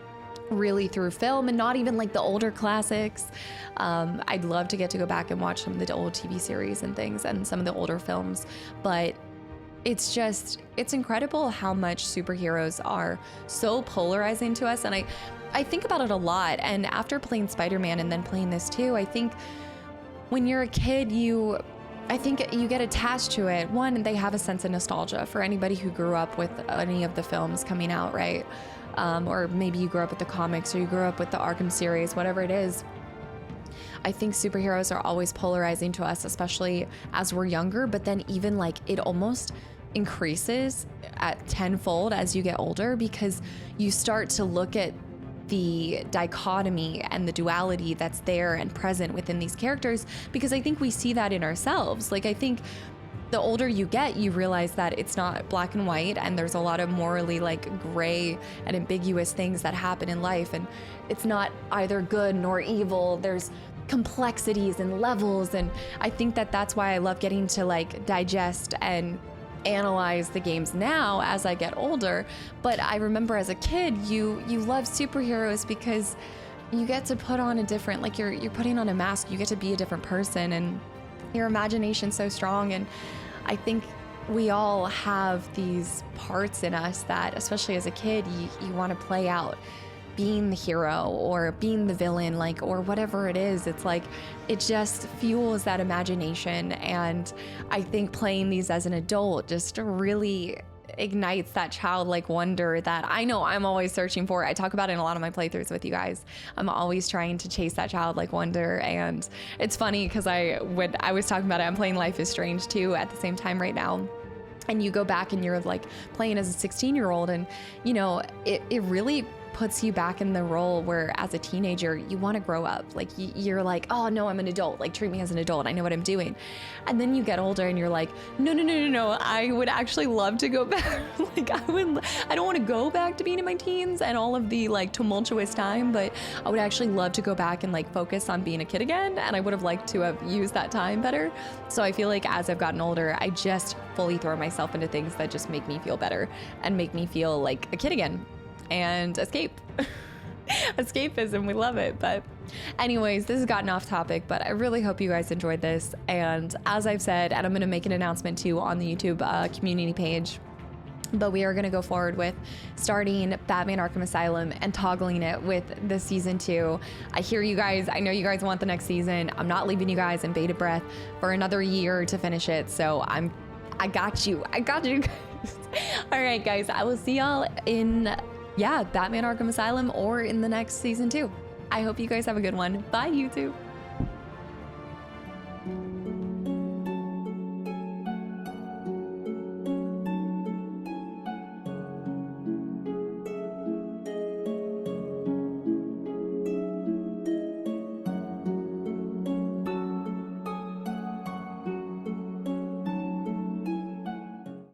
Speaker 1: really through film and not even like the older classics. I'd love to get to go back and watch some of the old TV series and things and some of the older films, but it's incredible how much superheroes are so polarizing to us. And I think about it a lot. And after playing Spider-Man and then playing this too, I think when you're a kid, I think you get attached to it. One, they have a sense of nostalgia for anybody who grew up with any of the films coming out, right? Or maybe you grew up with the comics or you grew up with the Arkham series, whatever it is. I think superheroes are always polarizing to us, especially as we're younger, but then even like it almost increases at tenfold as you get older because you start to look at the dichotomy and the duality that's there and present within these characters, because I think we see that in ourselves. Like I think the older you get, you realize that it's not black and white and there's a lot of morally like gray and ambiguous things that happen in life, and it's not either good nor evil. There's complexities and levels, and I think that that's why I love getting to like digest and analyze the games now as I get older. But I remember as a kid, you love superheroes because you get to put on a different, like you're putting on a mask, you get to be a different person, and your imagination's so strong. And I think we all have these parts in us that, especially as a kid, you want to play out being the hero or being the villain, like, or whatever it is. It's like, it just fuels that imagination. And I think playing these as an adult just really ignites that childlike wonder that I know I'm always searching for. I talk about it in a lot of my playthroughs with you guys. I'm always trying to chase that childlike wonder. And it's funny because I was talking about it, I'm playing Life is Strange too at the same time right now. And you go back and you're like playing as a 16-year-old, and you know, it really puts you back in the role where as a teenager, you want to grow up. Like you're like, oh no, I'm an adult. Like treat me as an adult. I know what I'm doing. And then you get older and you're like, no. I would actually love to go back. Like I don't want to go back to being in my teens and all of the like tumultuous time, but I would actually love to go back and like focus on being a kid again. And I would have liked to have used that time better. So I feel like as I've gotten older, I just fully throw myself into things that just make me feel better and make me feel like a kid again and escape. Escapism, we love it. But anyways, this has gotten off topic, but I really hope you guys enjoyed this. And as I've said, and I'm going to make an announcement too on the YouTube community page, but we are going to go forward with starting Batman Arkham Asylum and toggling it with the season 2. I hear you guys. I know you guys want the next season. I'm not leaving you guys in bated breath for another year to finish it. So I got you guys. All right, guys, I will see y'all in, Batman Arkham Asylum or in the next season 2. I hope you guys have a good one. Bye, YouTube.